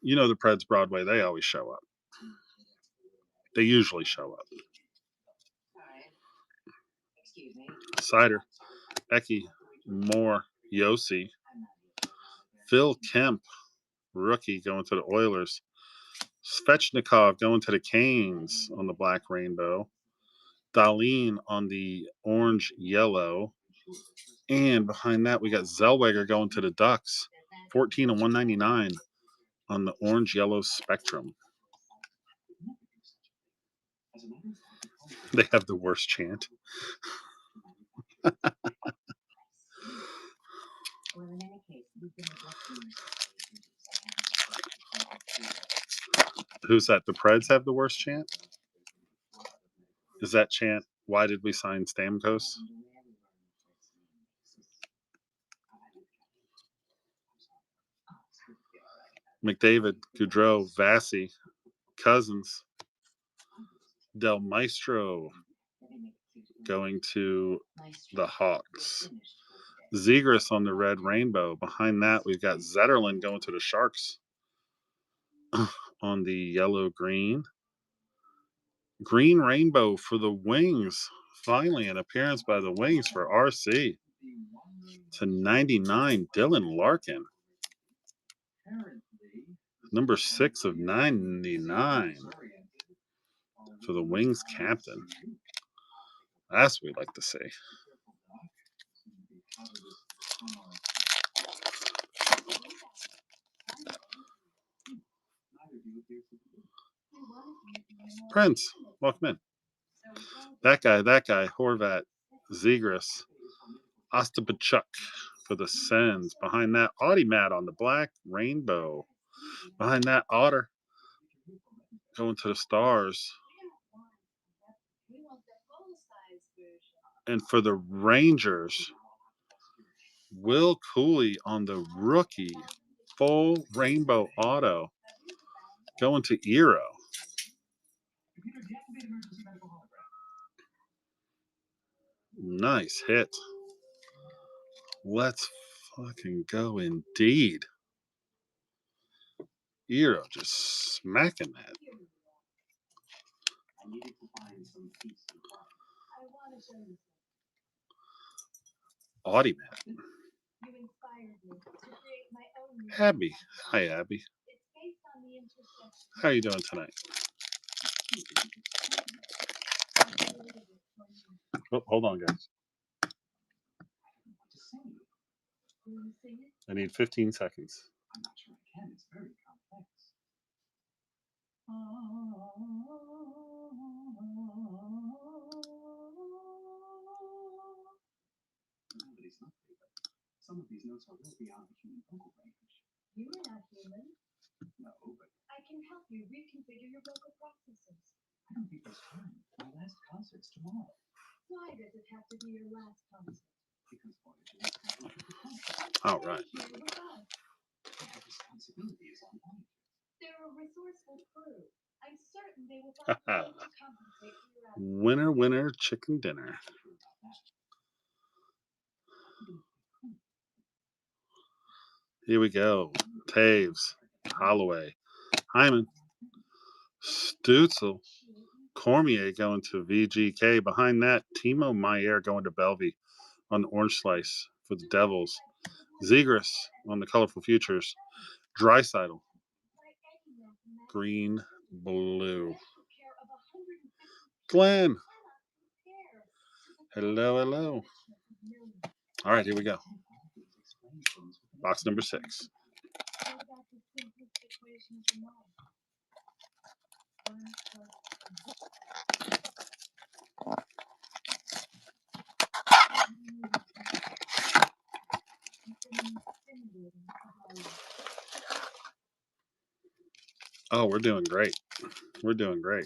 You know the Preds Broadway, they always show up. They usually show up. Cider, Eki, Moore, Yossi, Phil Kemp, rookie going to the Oilers. Svechnikov going to the Canes on the Black Rainbow. Dahlin on the orange-yellow. And behind that, we got Zellweger going to the Ducks. 14 and 199 on the orange-yellow spectrum. They have the worst chant. Who's that? The Preds have the worst chant? Is that chant, why did we sign Stamkos? McDavid, Goudreau, Vassy, Cousins, Del Maestro going to the Hawks. Zegras on the red rainbow. Behind that, we've got Zetterlund going to the Sharks on the yellow-green. Green rainbow for the Wings. Finally, an appearance by the Wings for RC. To 99, Dylan Larkin. Number 6 of 99 for the Wings captain. That's what we'd like to see. Prince, welcome in. That guy, Horvat, Zegras, Ostapachuk for the Sens. Behind that, Audie Matt on the Black Rainbow. Behind that, Otter Going to the stars. We want the full-size version. And for the Rangers, Will Cooley on the rookie full rainbow auto. Going to Eero. Nice hit. Let's fucking go indeed. Eero just smacking that. I want to show you Audie man. something. You inspired me to create my own new Abby. design. Hi, Abby. It's based on the intersection. How are you doing tonight? Oh, hold on, guys. You want to sing it? I need 15 seconds. I'm not sure I can. It's very complex. No, but he's not favorite. Some of these notes are well beyond the human vocal range. You are not human. No, but I can help you reconfigure your vocal processes. I don't think there's time. My last concert's tomorrow. Why does it have to be your last concert? Because Voyager is titled to the concert. All right. Here with us. The responsibility is on Voyager. They're a resourceful crew. I'm certain they will find a way to compensate for your absence. Winner, winner, chicken dinner. Here we go. Taves, Holloway, Hyman, Stutzel, Cormier going to VGK. Behind that, Timo Maier going to Bellevue on the orange slice for the Devils. Zegras on the colorful futures. Dreisaitl, green, blue. Glenn, hello, hello. All right, here we go. Box number 6. Oh, we're doing great. We're doing great.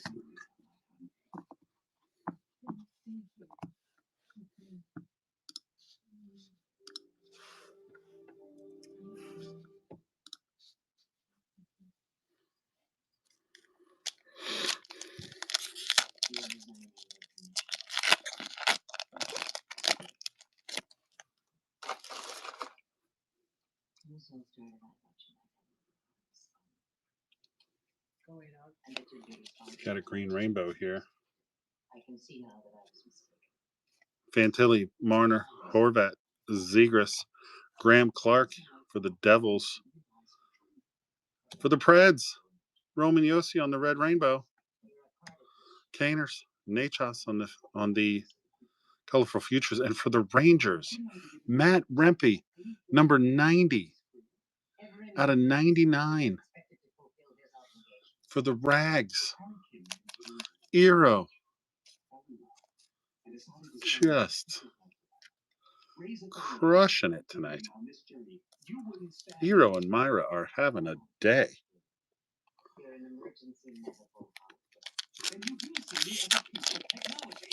Got a green rainbow here. I can see now that I was mistaken. Fantilli, Marner, Horvat, Zegras, Graham Clark for the Devils. For the Preds, Roman Yossi on the red rainbow. Caners, Nachos on the colorful futures. And for the Rangers, Matt Rempe, number 90 out of 99. For the Rags, Eero. Just crushing it tonight. Eero and Myra are having a day. You're an emergency medical hospital. And you do see me as a piece of technology.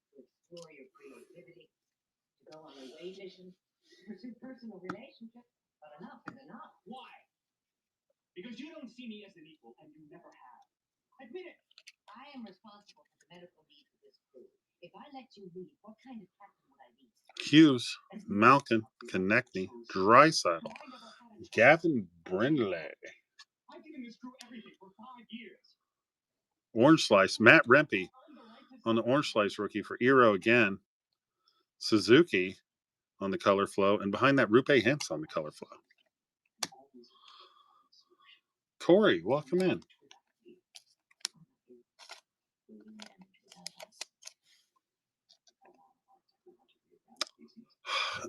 To explore your creativity, to go on away missions, to pursue personal relationships. But enough is enough. Why? Because you don't see me as an equal, and you never have. Admit it. I am responsible for the medical needs of this crew. If I let you leave, what kind of captain would I be? Hughes, Malkin, Konechny, Dreisaitl, Gavin Brindley. I've given this crew everything for 5 years. Orange slice, Matt Rempe on the orange slice rookie for Eero again. Suzuki on the color flow, and behind that, Rupe Hintz on the color flow. Corey, welcome in.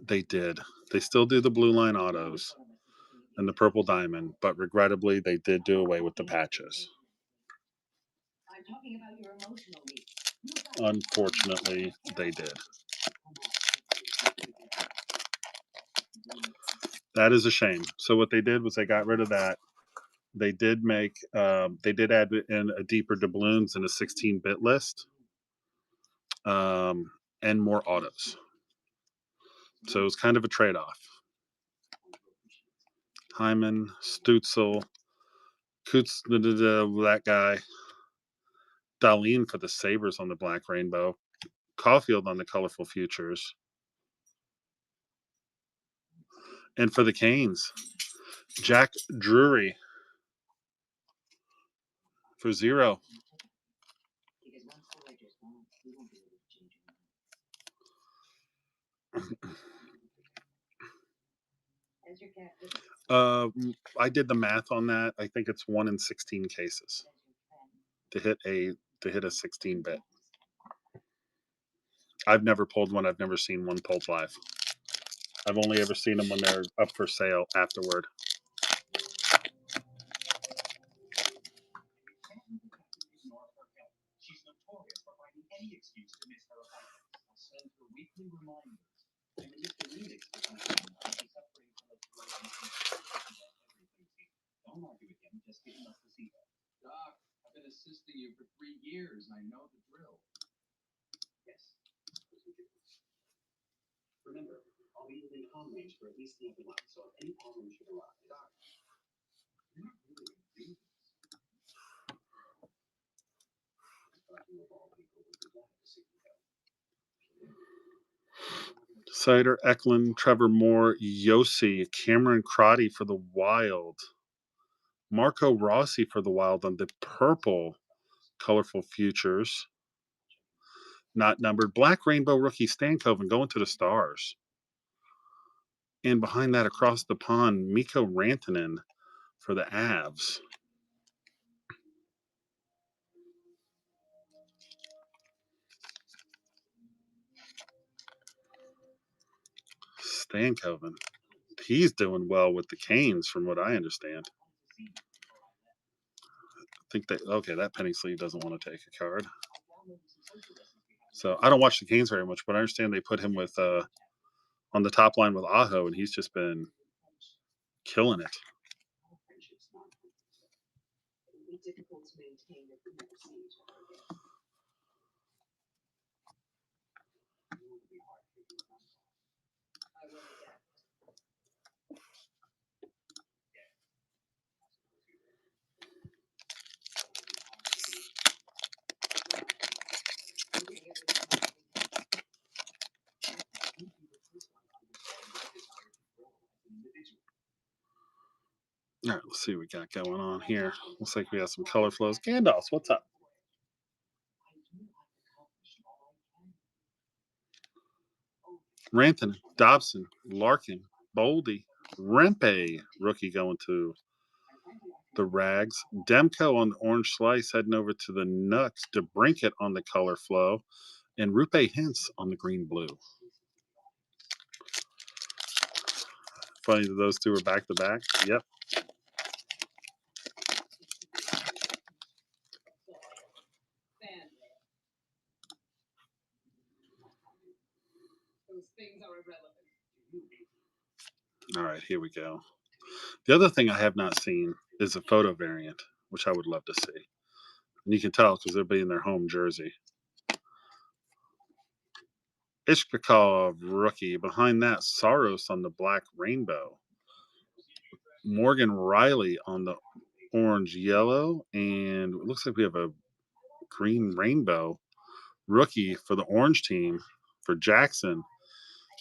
They did. They still do the blue line autos and the purple diamond, but regrettably, they did do away with the patches. I'm talking about your emotional needs. Unfortunately, they did. That is a shame. So what they did was they got rid of that. They did add in a deeper doubloons and a 16-bit list, um, and more autos. So it was kind of a trade-off. Hyman, Stutzel, Kutz, that guy, Darlene for the Sabres on the Black Rainbow, Caulfield on the Colorful Futures, and for the Canes, Jack Drury for 0. Because once the ledger's gone, we won't be able to change it. As your captain, I did the math on that. I think it's 1 in 16 cases as your friend. to hit a 16-bit. I've never pulled one. I've never seen one pulled live. I've only ever seen them when they're up for sale afterward. Ignore her help. She's notorious for finding any excuse to miss her appointments. I'll send her weekly reminders. And when Mr. Needix becomes she's suffering from a everything. Don't argue with him, just give him a placebo. Doc, I've been assisting you for 3 years. I know the drill. Yes. Remember, I'll be within comm range for at least another month, so if any problem should arise. Doc, you're not really going to do this. Talking of all people would be glad to see you go. Cider, Eklund, Trevor Moore, Yossi, Cameron Crotty for the Wild, Marco Rossi for the Wild on the purple Colorful Futures. Not numbered. Black Rainbow rookie Stankoven going to the Stars. And behind that, across the pond, Mikko Rantanen for the Avs. Stankoven. He's doing well with the Canes, from what I understand. I think that penny sleeve doesn't want to take a card. So I don't watch the Canes very much, but I understand they put him with on the top line with Aho, and he's just been killing it. It will be difficult to maintain if we never see each other again. It will be hard for you to remember. I will adapt. All right, let's see what we got going on here. Looks like we have some color flows. Gandalf, what's up? Rantanen, Dobson, Larkin, Boldy, Rempe, rookie going to the Rags. Demko on the orange slice heading over to the Nuts. DeBrinket on the color flow. And Rupe Hintz on the green blue. Funny that those two are back to back. Yep. Those things are irrelevant. All right, here we go. The other thing I have not seen is a photo variant, which I would love to see. And you can tell because they'll be in their home jersey. Ishbikov, rookie. Behind that, Saros on the black rainbow. Morgan Riley on the orange yellow. And it looks like we have a green rainbow rookie for the orange team for Jackson.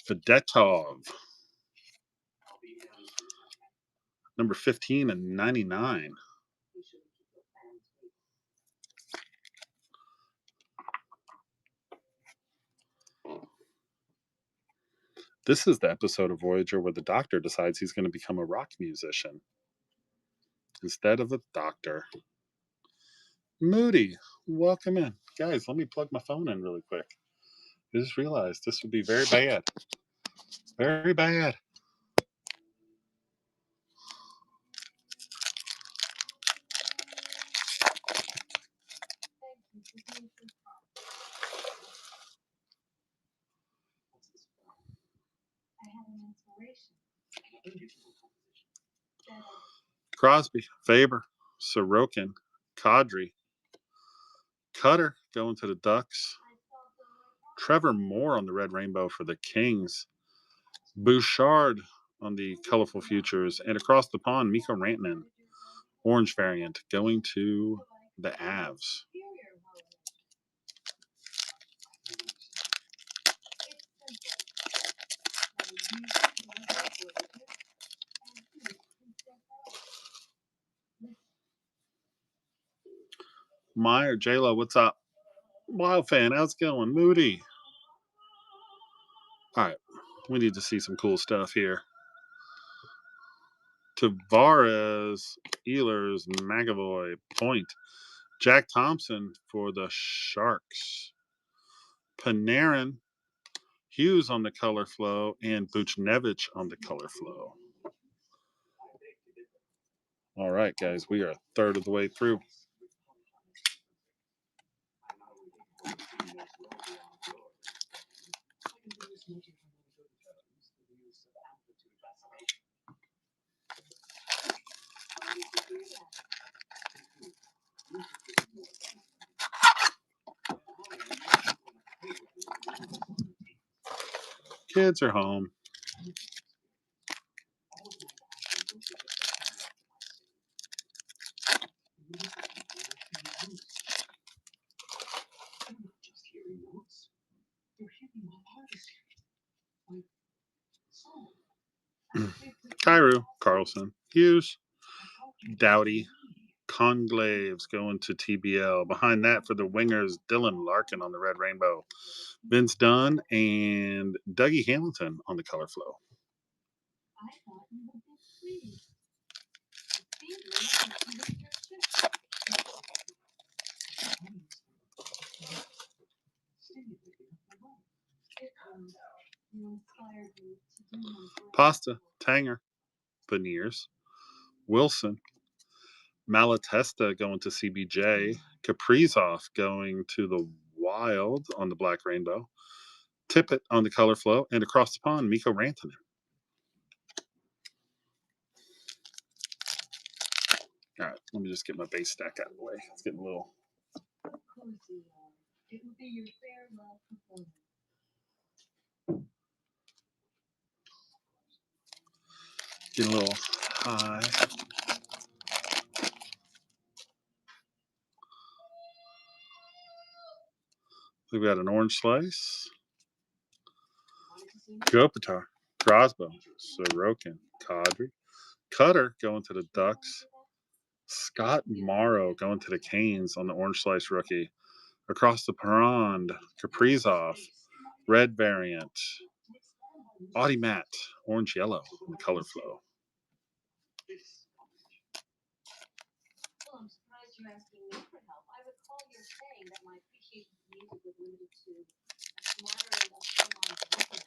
Fedotov. Number 15 and 99. This is the episode of Voyager where the doctor decides he's going to become a rock musician instead of a doctor. Moody, welcome in. Guys, let me plug my phone in really quick. I just realized this would be very bad. Very bad. I had an inspiration. Crosby, Faber, Sorokin, Kadri, Cutter going to the Ducks. Trevor Moore on the Red Rainbow for the Kings. Bouchard on the Colorful Futures. And across the pond, Mikko Rantanen, orange variant, going to the Avs. Meyer, J-Lo, what's up? Wild fan, how's it going? Moody. All right, we need to see some cool stuff here. Tavares, Ehlers, McAvoy, Point. Jack Thompson for the Sharks. Panarin, Hughes on the color flow, and Buchnevich on the color flow. All right, guys, we are a third of the way through. Kids are home. Kyrou, Carlson, Hughes, Doughty, Conglaves going to TBL. Behind that for the wingers, Dylan Larkin on the Red Rainbow. Vince Dunn and Dougie Hamilton on the color flow. Pasta, Tanger, Veneers, Wilson, Malatesta going to CBJ, Kaprizov going to the Wild on the Black Rainbow, Tippett on the color flow, and across the pond, Mikko Rantanen. All right, let me just get my base stack out of the way. It's getting a little. Getting a little high. We've got an orange slice. Kopitar, Crosby, Sorokin, Kadri, Cutter going to the Ducks. Scott Morrow going to the Canes on the orange slice rookie. Across the pond, Kaprizov, red variant. Audie Matt, orange yellow on the color flow. Well, I'm surprised you're asking me for help. I recall you saying that my appreciation for music was limited to a smattering of someone's vocals.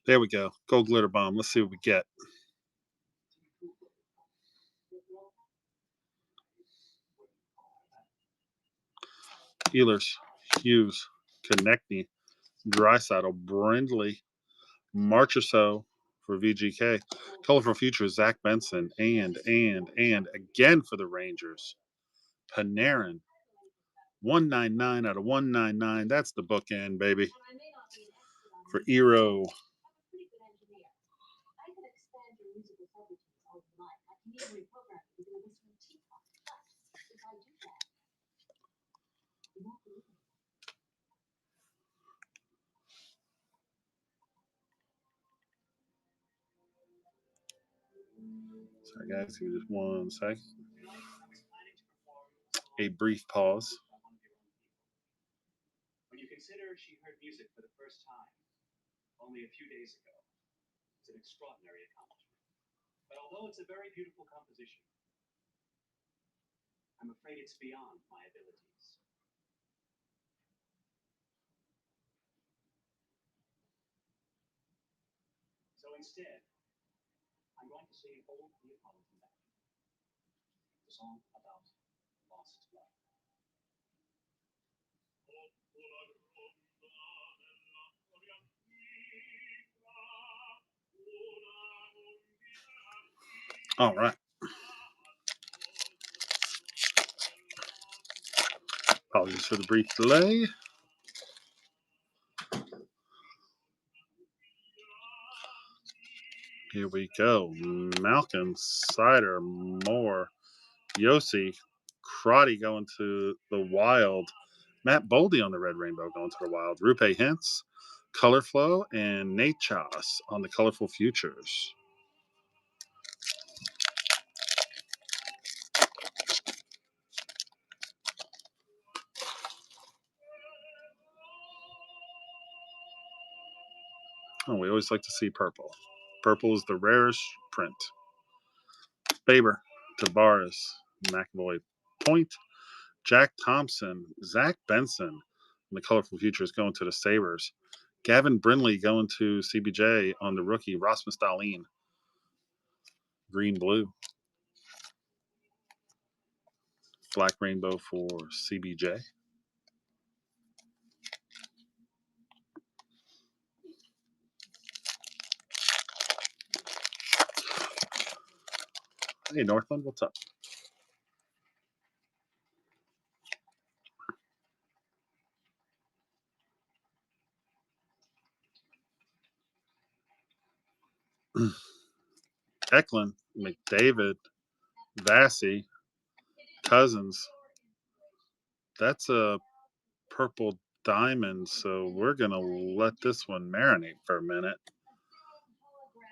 There we go. Gold glitter bomb. Let's see what we get. Ehlers, Hughes, Konechny, Draisaitl, Brindley, Marchessault for VGK. Colorful Future, Zach Benson, and again for the Rangers. Panarin, 199 out of 199. That's the bookend, baby. For Eero. Sorry, guys, give me just 1 second. A brief pause. When you consider she heard music for the first time only a few days ago, it's an extraordinary accomplishment. But although it's a very beautiful composition, I'm afraid it's beyond my abilities. So instead, I'm going to sing Old Neapolitan Ballad, the song about lost love. All right. Apologies for the brief delay. Here we go. Malkin, Cider, Moore, Yossi, Crotty going to the Wild. Matt Boldy on the Red Rainbow going to the Wild. Rupe Hintz, Color Flow, and Nate Chas on the Colorful Futures. Oh, we always like to see purple. Purple is the rarest print. Faber, Tavares, McAvoy, Point, Jack Thompson, Zach Benson, and the Colorful Futures going to the Sabres. Gavin Brindley going to CBJ on the rookie. Rasmus Dahlin, green blue. Black rainbow for CBJ. Hey, Northland, what's up? Eklund, McDavid, Vassy, Cousins. That's a purple diamond, so we're going to let this one marinate for a minute.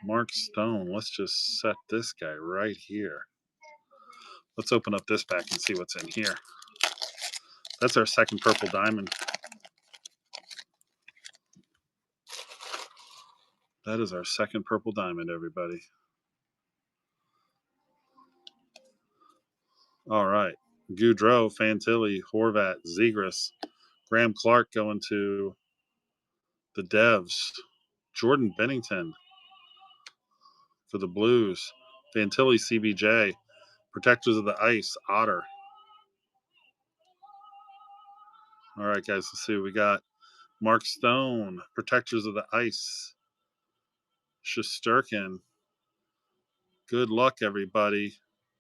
Mark Stone, let's just set this guy right here. Let's open up this pack and see what's in here. That's our second purple diamond. That is our second purple diamond, everybody. All right. Goudreau, Fantilli, Horvat, Zegras, Graham Clark going to the Devs. Jordan Bennington for the Blues. Fantilli, CBJ. Protectors of the Ice, Otter. All right, guys, let's see what we got. Mark Stone, Protectors of the Ice. Shesterkin. Good luck, everybody.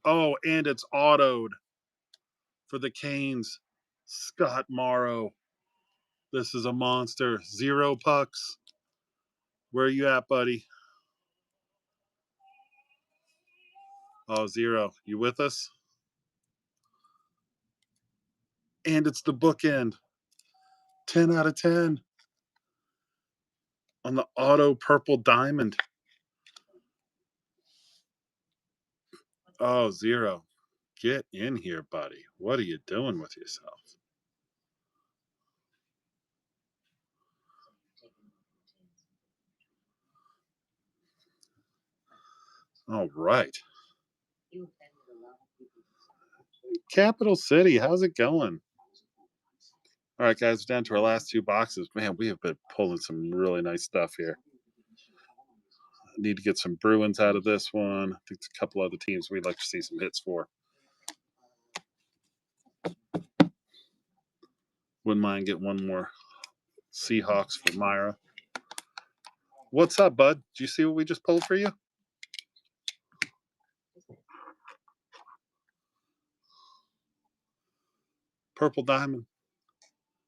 Oh, and it's autoed for the Canes. Scott Morrow. This is a monster. 0 pucks. Where are you at, buddy? Oh, 0. You with us? And it's the bookend. 10 out of 10 on the auto purple diamond. Oh, 0. Get in here, buddy. What are you doing with yourself? All right. Capital City, how's it going? All right, guys, we're down to our last 2 boxes. Man, we have been pulling some really nice stuff here. Need to get some Bruins out of this one. I think there's a couple other teams we'd like to see some hits for. Wouldn't mind getting one more Seahawks for Myra. What's up, bud? Did you see what we just pulled for you? Purple Diamond.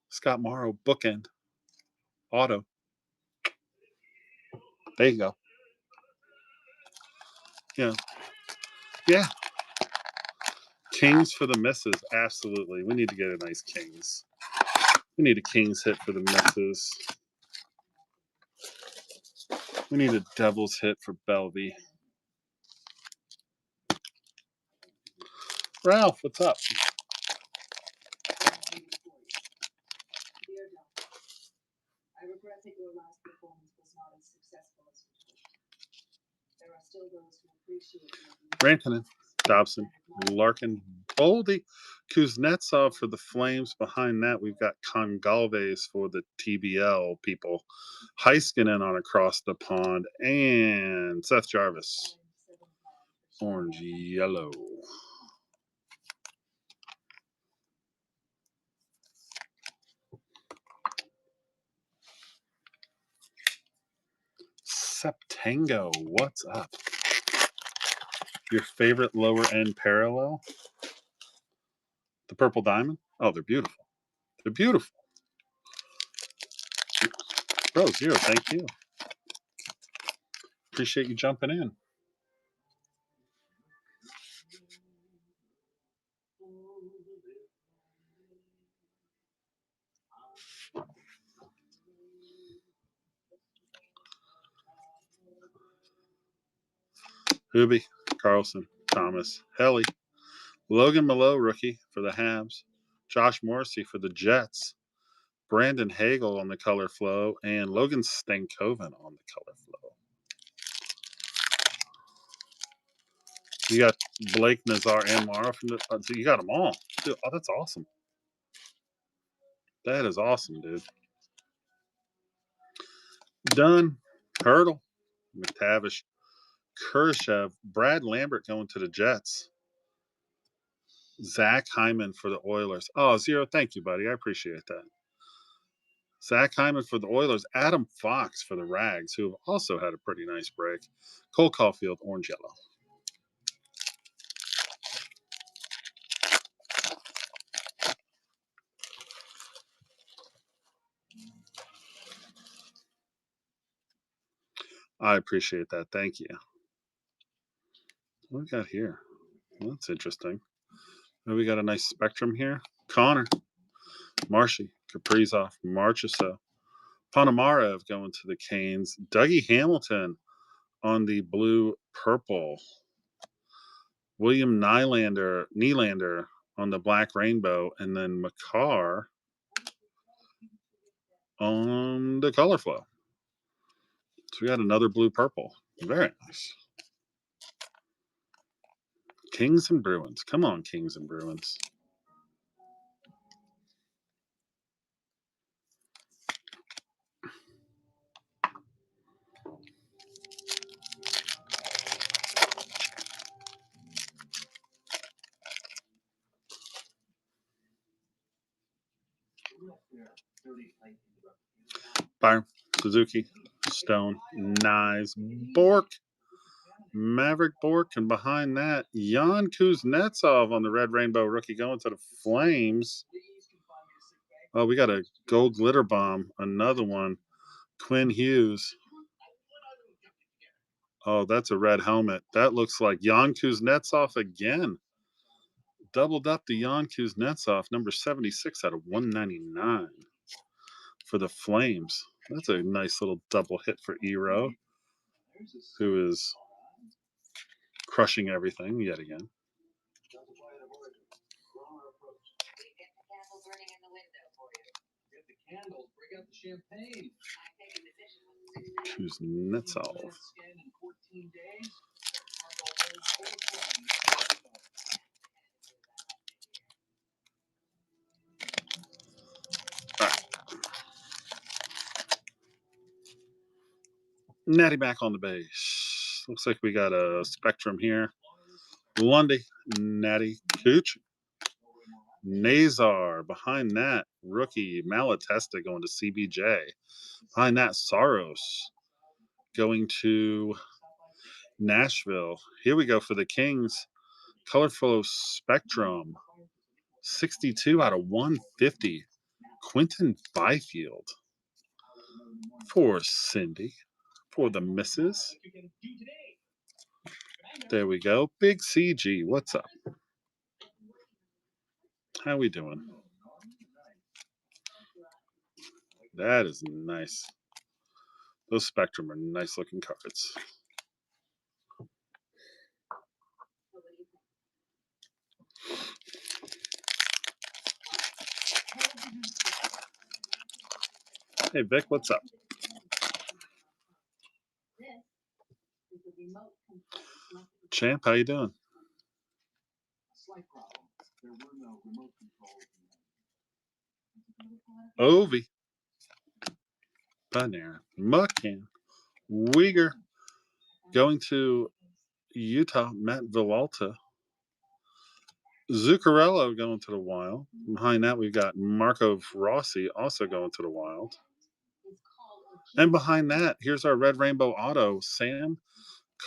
Scott Morrow, bookend. Auto. There you go. Yeah. Kings for the misses. Absolutely. We need to get a nice Kings. We need a Kings hit for the misses. We need a Devils hit for Belvy. Ralph, what's up? I regret that your last performance was not as successful as you hoped. There are still those who appreciate you. Rantanen, Dobson, Larkin, Boldy, Kuznetsov for the Flames. Behind that, we've got Congalves for the TBL people. Heiskanen on across the pond. And Seth Jarvis. Orange, yellow. Tango, what's up? Your favorite lower end parallel? The purple diamond? Oh, they're beautiful. They're beautiful. Bro, Zero, thank you. Appreciate you jumping in. Hoobie, Carlson, Thomas, Helly, Logan Mallow, rookie for the Habs, Josh Morrissey for the Jets, Brandon Hagel on the color flow, and Logan Stankoven on the color flow. You got Blake, Nazar, and Mara from the. So you got them all. Dude, oh, that's awesome. That is awesome, dude. Dunn, Hurdle, McTavish, Kurashev, Brad Lambert going to the Jets. Zach Hyman for the Oilers. Oh, Zero, thank you, buddy. I appreciate that. Zach Hyman for the Oilers. Adam Fox for the Rags, who have also had a pretty nice break. Cole Caulfield, orange yellow. I appreciate that. Thank you. What do we got here? Well, that's interesting. Oh, we got a nice spectrum here. Connor, Marshy, Kaprizov, Marchessault, Ponomarev going to the Canes. Dougie Hamilton on the blue purple. William Nylander on the black rainbow, and then Makar on the color flow. So we got another blue purple. Very nice. Kings and Bruins. Come on, Kings and Bruins. Byron, Suzuki, Stone, Nyes, Bork, Maverick Bork, and behind that, Jan Kuznetsov on the Red Rainbow rookie going to the Flames. Oh, we got a gold glitter bomb. Another one. Quinn Hughes. Oh, that's a red helmet. That looks like Jan Kuznetsov again. Doubled up the Jan Kuznetsov, number 76 out of 199 for the Flames. That's a nice little double hit for Ero, who is crushing everything yet again. Kuznetsov. Natty back on the base. Looks like we got a spectrum here. Lundy, Natty, Cooch, Nazar. Behind that, rookie Malatesta going to CBJ. Behind that, Saros going to Nashville. Here we go for the Kings. Colorful Spectrum. 62 out of 150. Quentin Byfield. For Cindy. For the missus. There we go. Big CG. What's up? How we doing? That is nice. Those Spectrum are nice looking cards. Hey Vic, what's up? Champ, how you doing? Ovi, Panarin, Muckham, Uyghur, going to Utah, Matt Villalta, Zuccarello going to the Wild. Behind that, we've got Marco Rossi also going to the Wild. And behind that, here's our Red Rainbow Auto, Sam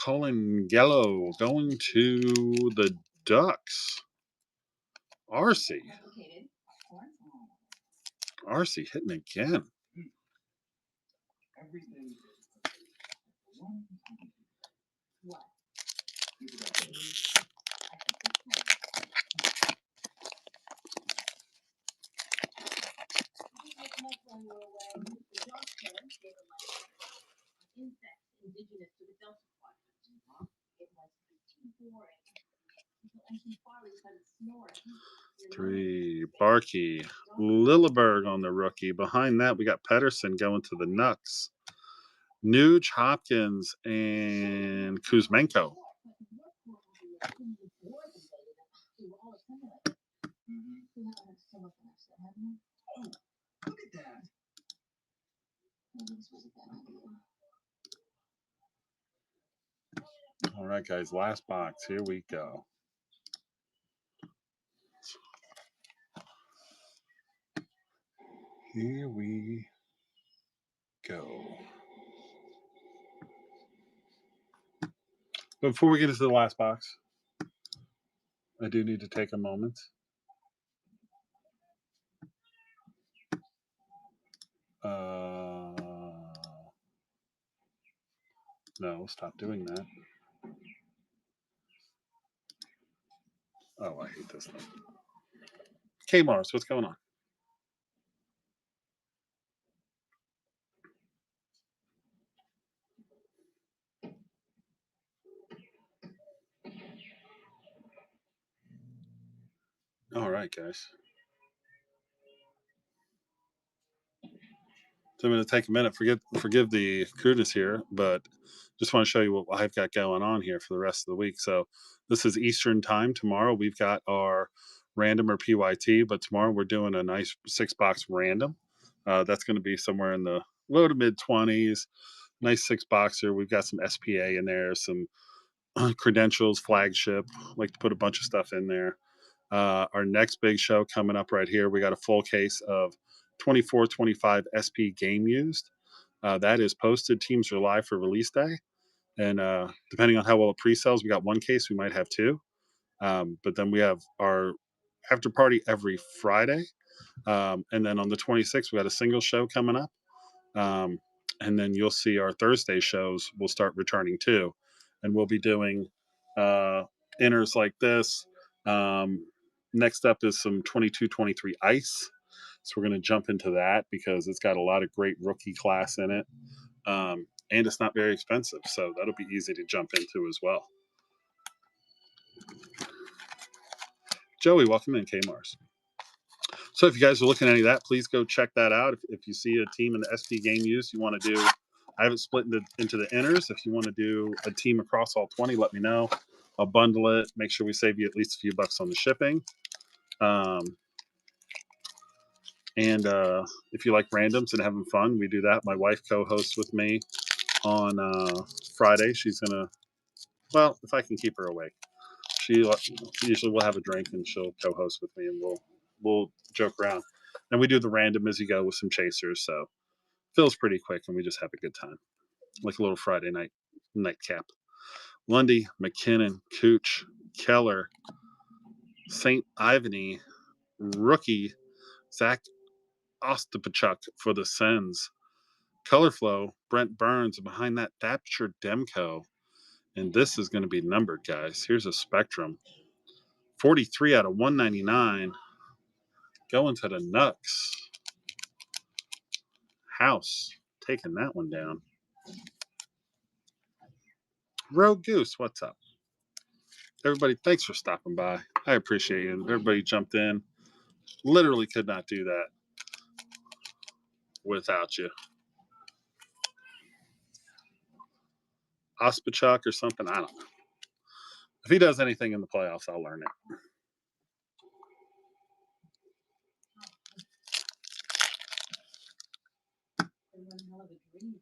Colangello going to the Ducks. RC. Complicated. RC hitting again. What? Insects indigenous to the Delta quadrant. It was pretty boring until ancient Farley started snoring. 3. Barkey. Lilleberg on the rookie. Behind that, we got Pedersen going to the Nucks. Nuge, Hopkins, and Kuzmenko. Look at that. All right, guys, last box. Here we go. Here we go. But before we get into the last box, I do need to take a moment. No, stop doing that. Oh, I hate this thing. K-Mars, what's going on? All right, guys. So I'm going to take a minute. Forgive the crudeness here, but just want to show you what I've got going on here for the rest of the week. So this is Eastern time. Tomorrow we've got our random or PYT, but tomorrow we're doing a nice 6-box random. That's going to be somewhere in the low to mid 20s. Nice 6-boxer. We've got some SPA in there, some credentials, flagship. Like to put a bunch of stuff in there. Our next big show coming up right here, we got a full case of 24-25 SP game used. That is posted. Teams are live for release day. And depending on how well it pre-sells, we got one case, we might have two. But then we have our after party every Friday. And then on the 26th, we got a single show coming up. And then you'll see our Thursday shows will start returning too. And we'll be doing inners like this. Next up is some 22-23 ice. So we're going to jump into that because it's got a lot of great rookie class in it. And it's not very expensive. So that'll be easy to jump into as well. Joey, welcome in, K-Mars. So if you guys are looking at any of that, please go check that out. If you see a team in the SP game use you want to do, I have it split into the inners. If you want to do a team across all 20, let me know. I'll bundle it, make sure we save you at least a few bucks on the shipping. And if you like randoms and having fun, we do that. My wife co-hosts with me on Friday. She's going to, well, if I can keep her awake. She usually will have a drink and she'll co-host with me and we'll joke around. And we do the random as you go with some chasers. So feels pretty quick and we just have a good time. Like a little Friday night nightcap. Lundy, McKinnon, Cooch, Keller, St. Ivany, rookie, Zach Ostapachuk for the Sens. Color flow, Brent Burns. Behind that, Thatcher Demko. And this is going to be numbered, guys. Here's a spectrum. 43 out of 199. Going to the Nucks. House. Taking that one down. Rogue Goose, what's up? Everybody, thanks for stopping by. I appreciate you. Everybody jumped in. Literally could not do that without you. Ospachuk or something, I don't know. If he does anything in the playoffs, I'll learn it. One hell of a dream.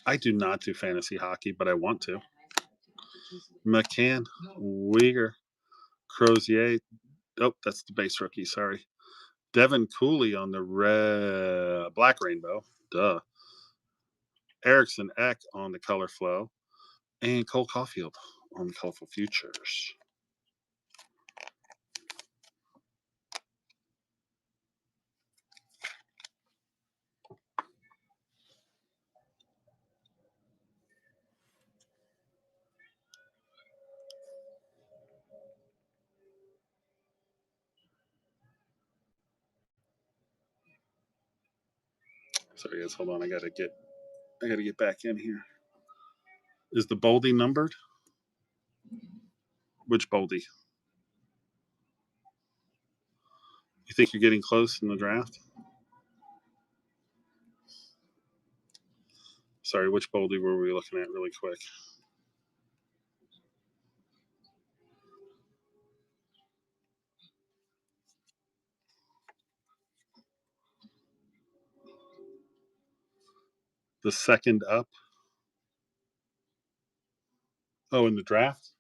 I do not do fantasy hockey, but I want to. McCann, Uyghur, Crozier. Oh, that's the base rookie. Sorry. Devin Cooley on the Black Rainbow. Duh. Erickson Eck on the Color Flow. And Cole Caulfield on the Colorful Futures. Sorry guys, hold on. I gotta get back in here. Is the Boldy numbered? Which Boldy? You think you're getting close in the draft? Sorry, which Boldy were we looking at really quick? The second up? Oh, in the draft?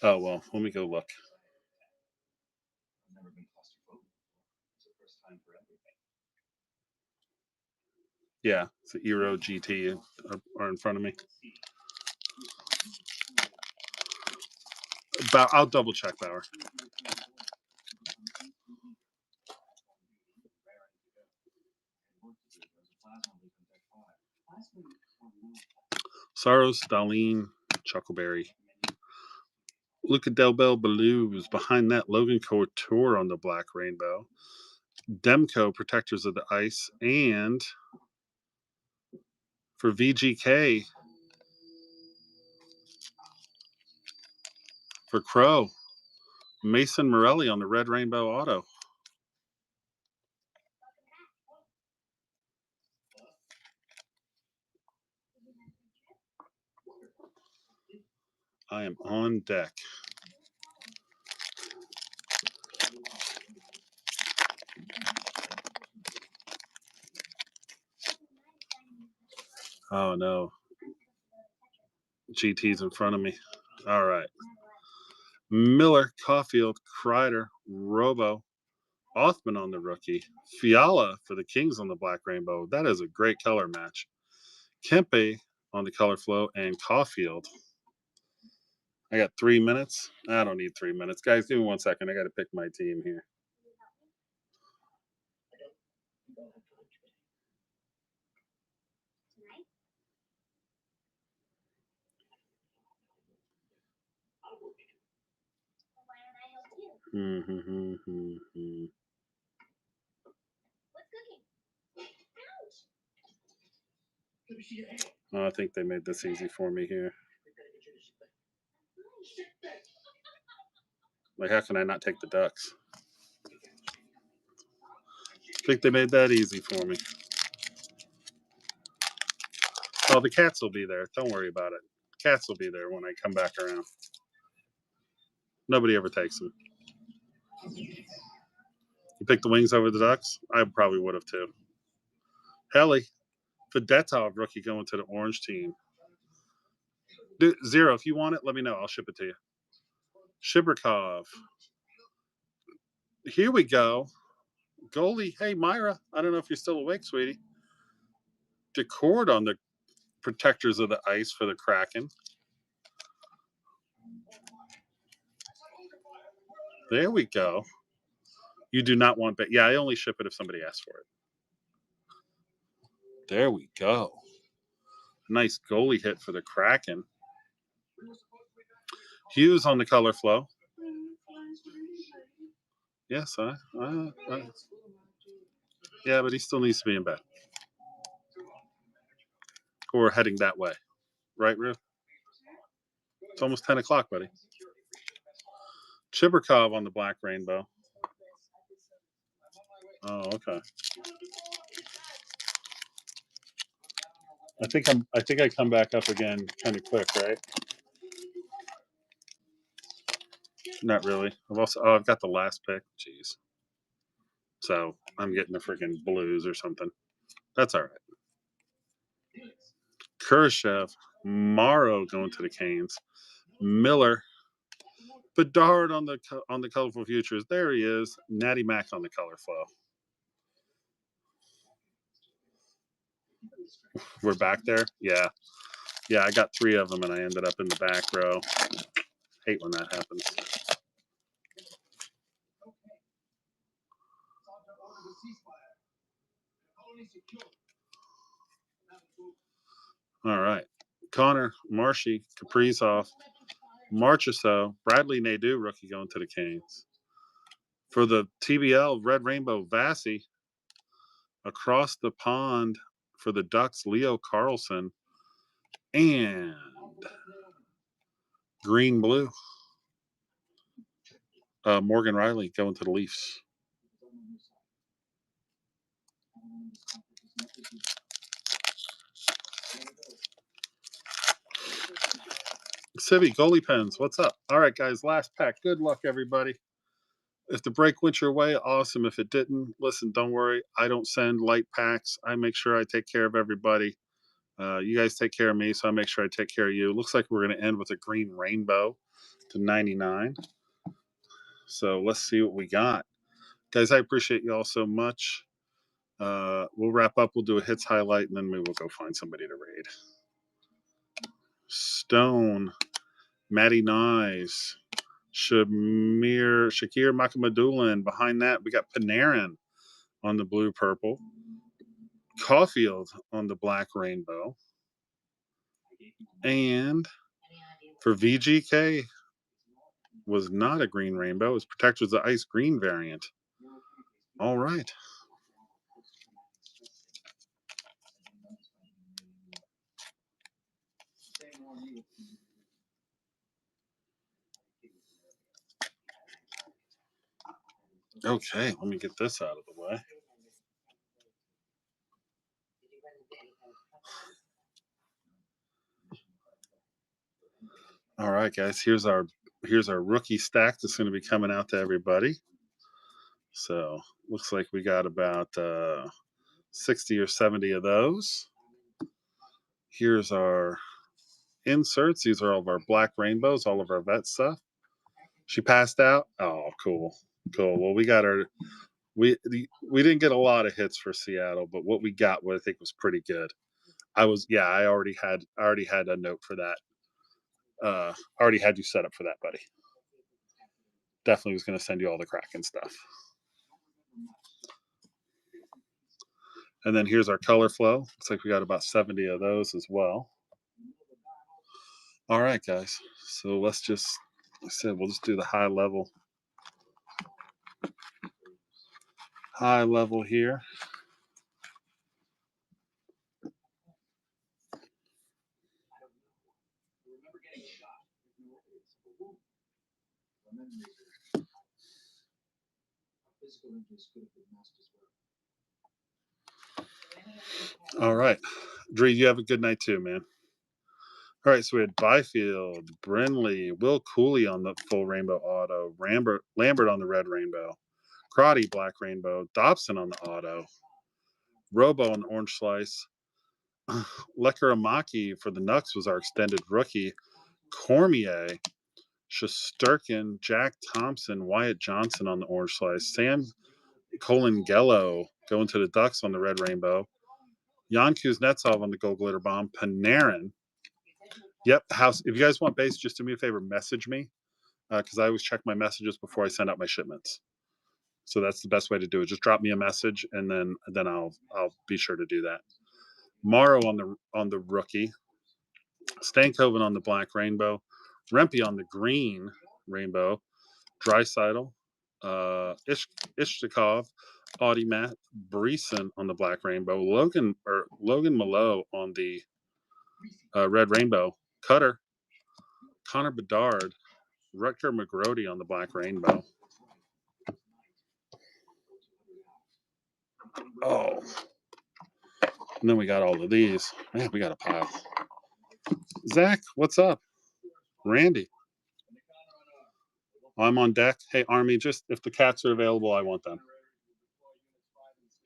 Oh, well, let me go look. Yeah, it's the Eero GT are in front of me. I'll double check, Bauer. Saros, Darlene, Chuckleberry. Luca Del Bel Blues. Behind that, Logan Couture on the Black Rainbow. Demko, Protectors of the Ice. And for VGK, for Crow, Mason Morelli on the Red Rainbow Auto. I am on deck. Oh, no. GT's in front of me. All right. Miller, Caulfield, Kreider, Robo, Othman on the rookie, Fiala for the Kings on the Black Rainbow. That is a great color match. Kempe on the Color Flow, and Caulfield. I got 3 minutes. I don't need 3 minutes. Guys, give me 1 second. I got to pick my team here. Oh, I think they made this easy for me here. Like, how can I not take the Ducks? I think they made that easy for me. Oh, the Cats will be there. Don't worry about it. Cats will be there when I come back around. Nobody ever takes them. You picked the Wings over the Ducks? I probably would have too. Helly, Fedetov rookie going to the Orange team. Zero, if you want it, let me know. I'll ship it to you. Shibrikov. Here we go. Goalie. Hey, Myra. I don't know if you're still awake, sweetie. Decord on the Protectors of the Ice for the Kraken. There we go. You do not want, but yeah, I only ship it if somebody asks for it. There we go. Nice goalie hit for the Kraken. Hughes on the Color Flow. Yes, yeah, but he still needs to be in bed. Or heading that way. Right, Rue? It's almost 10 o'clock, buddy. Chibrikov on the Black Rainbow. Oh, okay. I think I come back up again kind of quick, right? Not really. I've got the last pick. Jeez. So I'm getting the freaking Blues or something. That's all right. Khrushchev, Morrow going to the Canes, Miller, Bedard on the colorful futures. There he is. Natty Mac on the color flow. We're back there. Yeah, I got 3 of them, and I ended up in the back row. Hate when that happens. All right, Connor, Marshy, Kaprizov, Marchessault, Bradley Nadeau, rookie going to the Canes. For the TBL, Red Rainbow, Vassy. Across the pond for the Ducks, Leo Carlson. And green blue, Morgan Riley going to the Leafs. Civi, goalie pens, what's up? All right, guys, last pack. Good luck, everybody. If the break went your way, awesome. If it didn't, listen, don't worry. I don't send light packs. I make sure I take care of everybody. You guys take care of me, so I make sure I take care of you. Looks like we're going to end with a green rainbow to 99. So let's see what we got. Guys, I appreciate you all so much. We'll wrap up. We'll do a hits highlight, and then we will go find somebody to raid. Stone, Matty Nyes, Shakir Makamadulan. Behind that, we got Panarin on the blue purple. Caulfield on the black rainbow. And for VGK, was not a green rainbow. It was Protectors of the Ice green variant. All right. Okay, let me get this out of the way. All right, guys, here's our rookie stack that's going to be coming out to everybody. So looks like we got about 60 or 70 of those. Here's our inserts. These are all of our black rainbows, all of our vet stuff. She passed out. Oh, cool. Well, we got our we didn't get a lot of hits for Seattle, but what we got, I think, was pretty good. I already had a note for that. I already had you set up for that, buddy. Definitely was going to send you all the Kraken stuff. And then here's our color flow. Looks like we got about 70 of those as well. All right, guys. So we'll just do the high level. High level here. All right. Dree, you have a good night too, man. All right, so we had Byfield, Brinley, Will Cooley on the full rainbow auto, Lambert on the red rainbow, Crotty black rainbow, Dobson on the auto, Robo on the orange slice, Lekaramaki for the Nucks was our extended rookie, Cormier, Shesterkin, Jack Thompson, Wyatt Johnson on the orange slice, Sam Colangello going to the Ducks on the red rainbow, Jan Kuznetsov on the gold glitter bomb, Panarin. Yep, house. If you guys want base, just do me a favor, message me, because I always check my messages before I send out my shipments. So that's the best way to do it. Just drop me a message, and then I'll be sure to do that. Morrow on the rookie, Stankoven on the black rainbow, Rempe on the green rainbow, Draisaitl, Ishtikov, Audie Matt, Breeson on the black rainbow, Logan Malo on the red rainbow, Cutter, Connor Bedard, Rutger McGrody on the black rainbow. Oh. And then we got all of these. Man, we got a pile. Zach, what's up? Randy. I'm on deck. Hey, Army, just if the cats are available, I want them.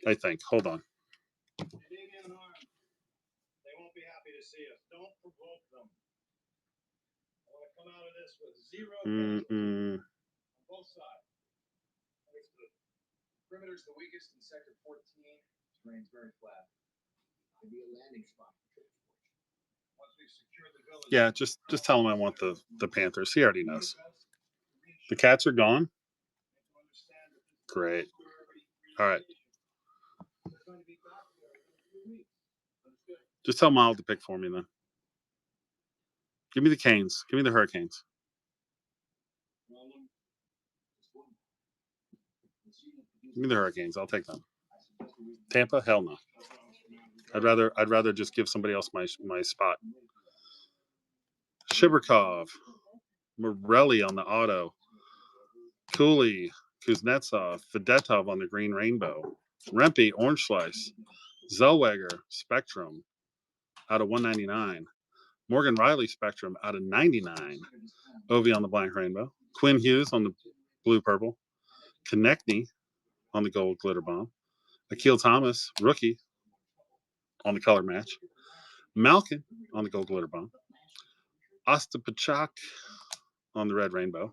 I think. Hold on. They won't be happy to see you. Mm-mm. Both sides. Understood. Perimeter's the weakest in sector 14. Terrain's very flat. Maybe a landing spot for troops. Once we've secured the village. Yeah, just tell him I want the Panthers. He already knows. The Cats are gone. Great. All right. Just tell Miles to pick for me then. Give me the Canes. Give me the Hurricanes. Give me the Hurricanes. I'll take them. Tampa? Hell no. I'd rather just give somebody else my spot. Shiberkov, Morelli on the auto, Cooley, Kuznetsov, Fedetov on the Green Rainbow, Rempe, Orange Slice, Zellweger, Spectrum out of 199, Morgan Riley Spectrum out of 99, Ovi on the Blank Rainbow, Quinn Hughes on the Blue Purple, Konechny on the Gold Glitter Bomb, Akil Thomas, rookie on the Color Match, Malkin on the Gold Glitter Bomb, Ostapachuk on the Red Rainbow,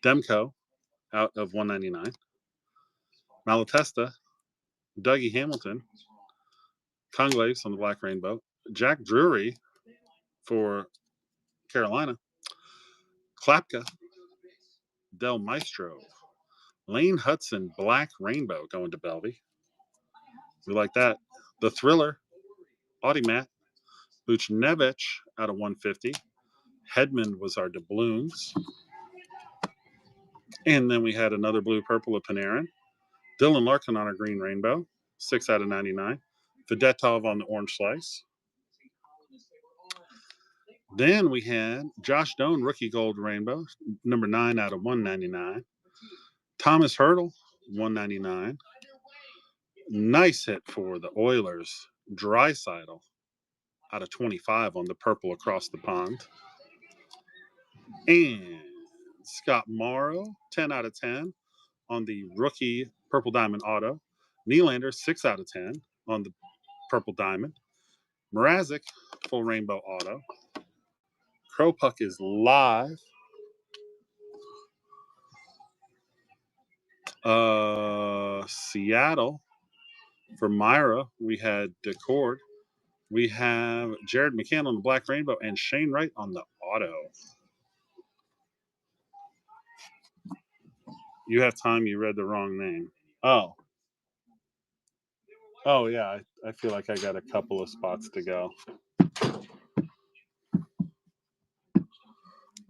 Demko out of 199, Malatesta, Dougie Hamilton, Conglaves on the Black Rainbow, Jack Drury for Carolina, Klapka, Del Maestro, Lane Hudson, Black Rainbow going to Belvy. We like that. The Thriller, Audimat, Buchnevich out of 150. Hedman was our doubloons. And then we had another blue purple of Panarin. Dylan Larkin on our green rainbow, 6 out of 99. Fedetov on the orange slice. Then we had Josh Doan, rookie gold rainbow, number 9 out of 199. Thomas Hurdle, 199. Nice hit for the Oilers. Draisaitl out of 25 on the purple across the pond. And Scott Morrow, 10 out of 10 on the rookie purple diamond auto. Nylander, 6 out of 10 on the purple diamond. Mrazek, full rainbow auto. Crow Puck is live. Seattle for Myra, we had Decord. We have Jared McCann on the Black Rainbow and Shane Wright on the auto. You have time. You read the wrong name. Oh. Oh, yeah. I feel like I got a couple of spots to go.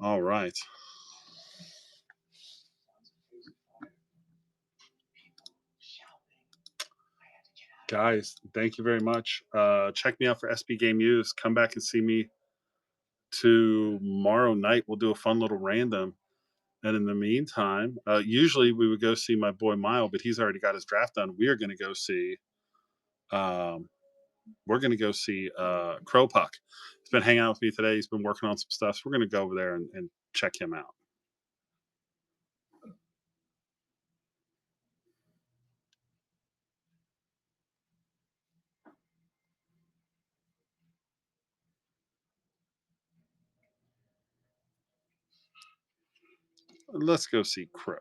All right. Guys, thank you very much. Check me out for SB Game News. Come back and see me tomorrow night. We'll do a fun little random. And in the meantime, usually we would go see my boy Mile, but he's already got his draft done. We are going to go see. Crow Puck. He's been hanging out with me today. He's been working on some stuff. So we're going to go over there and check him out. Let's go see Crow.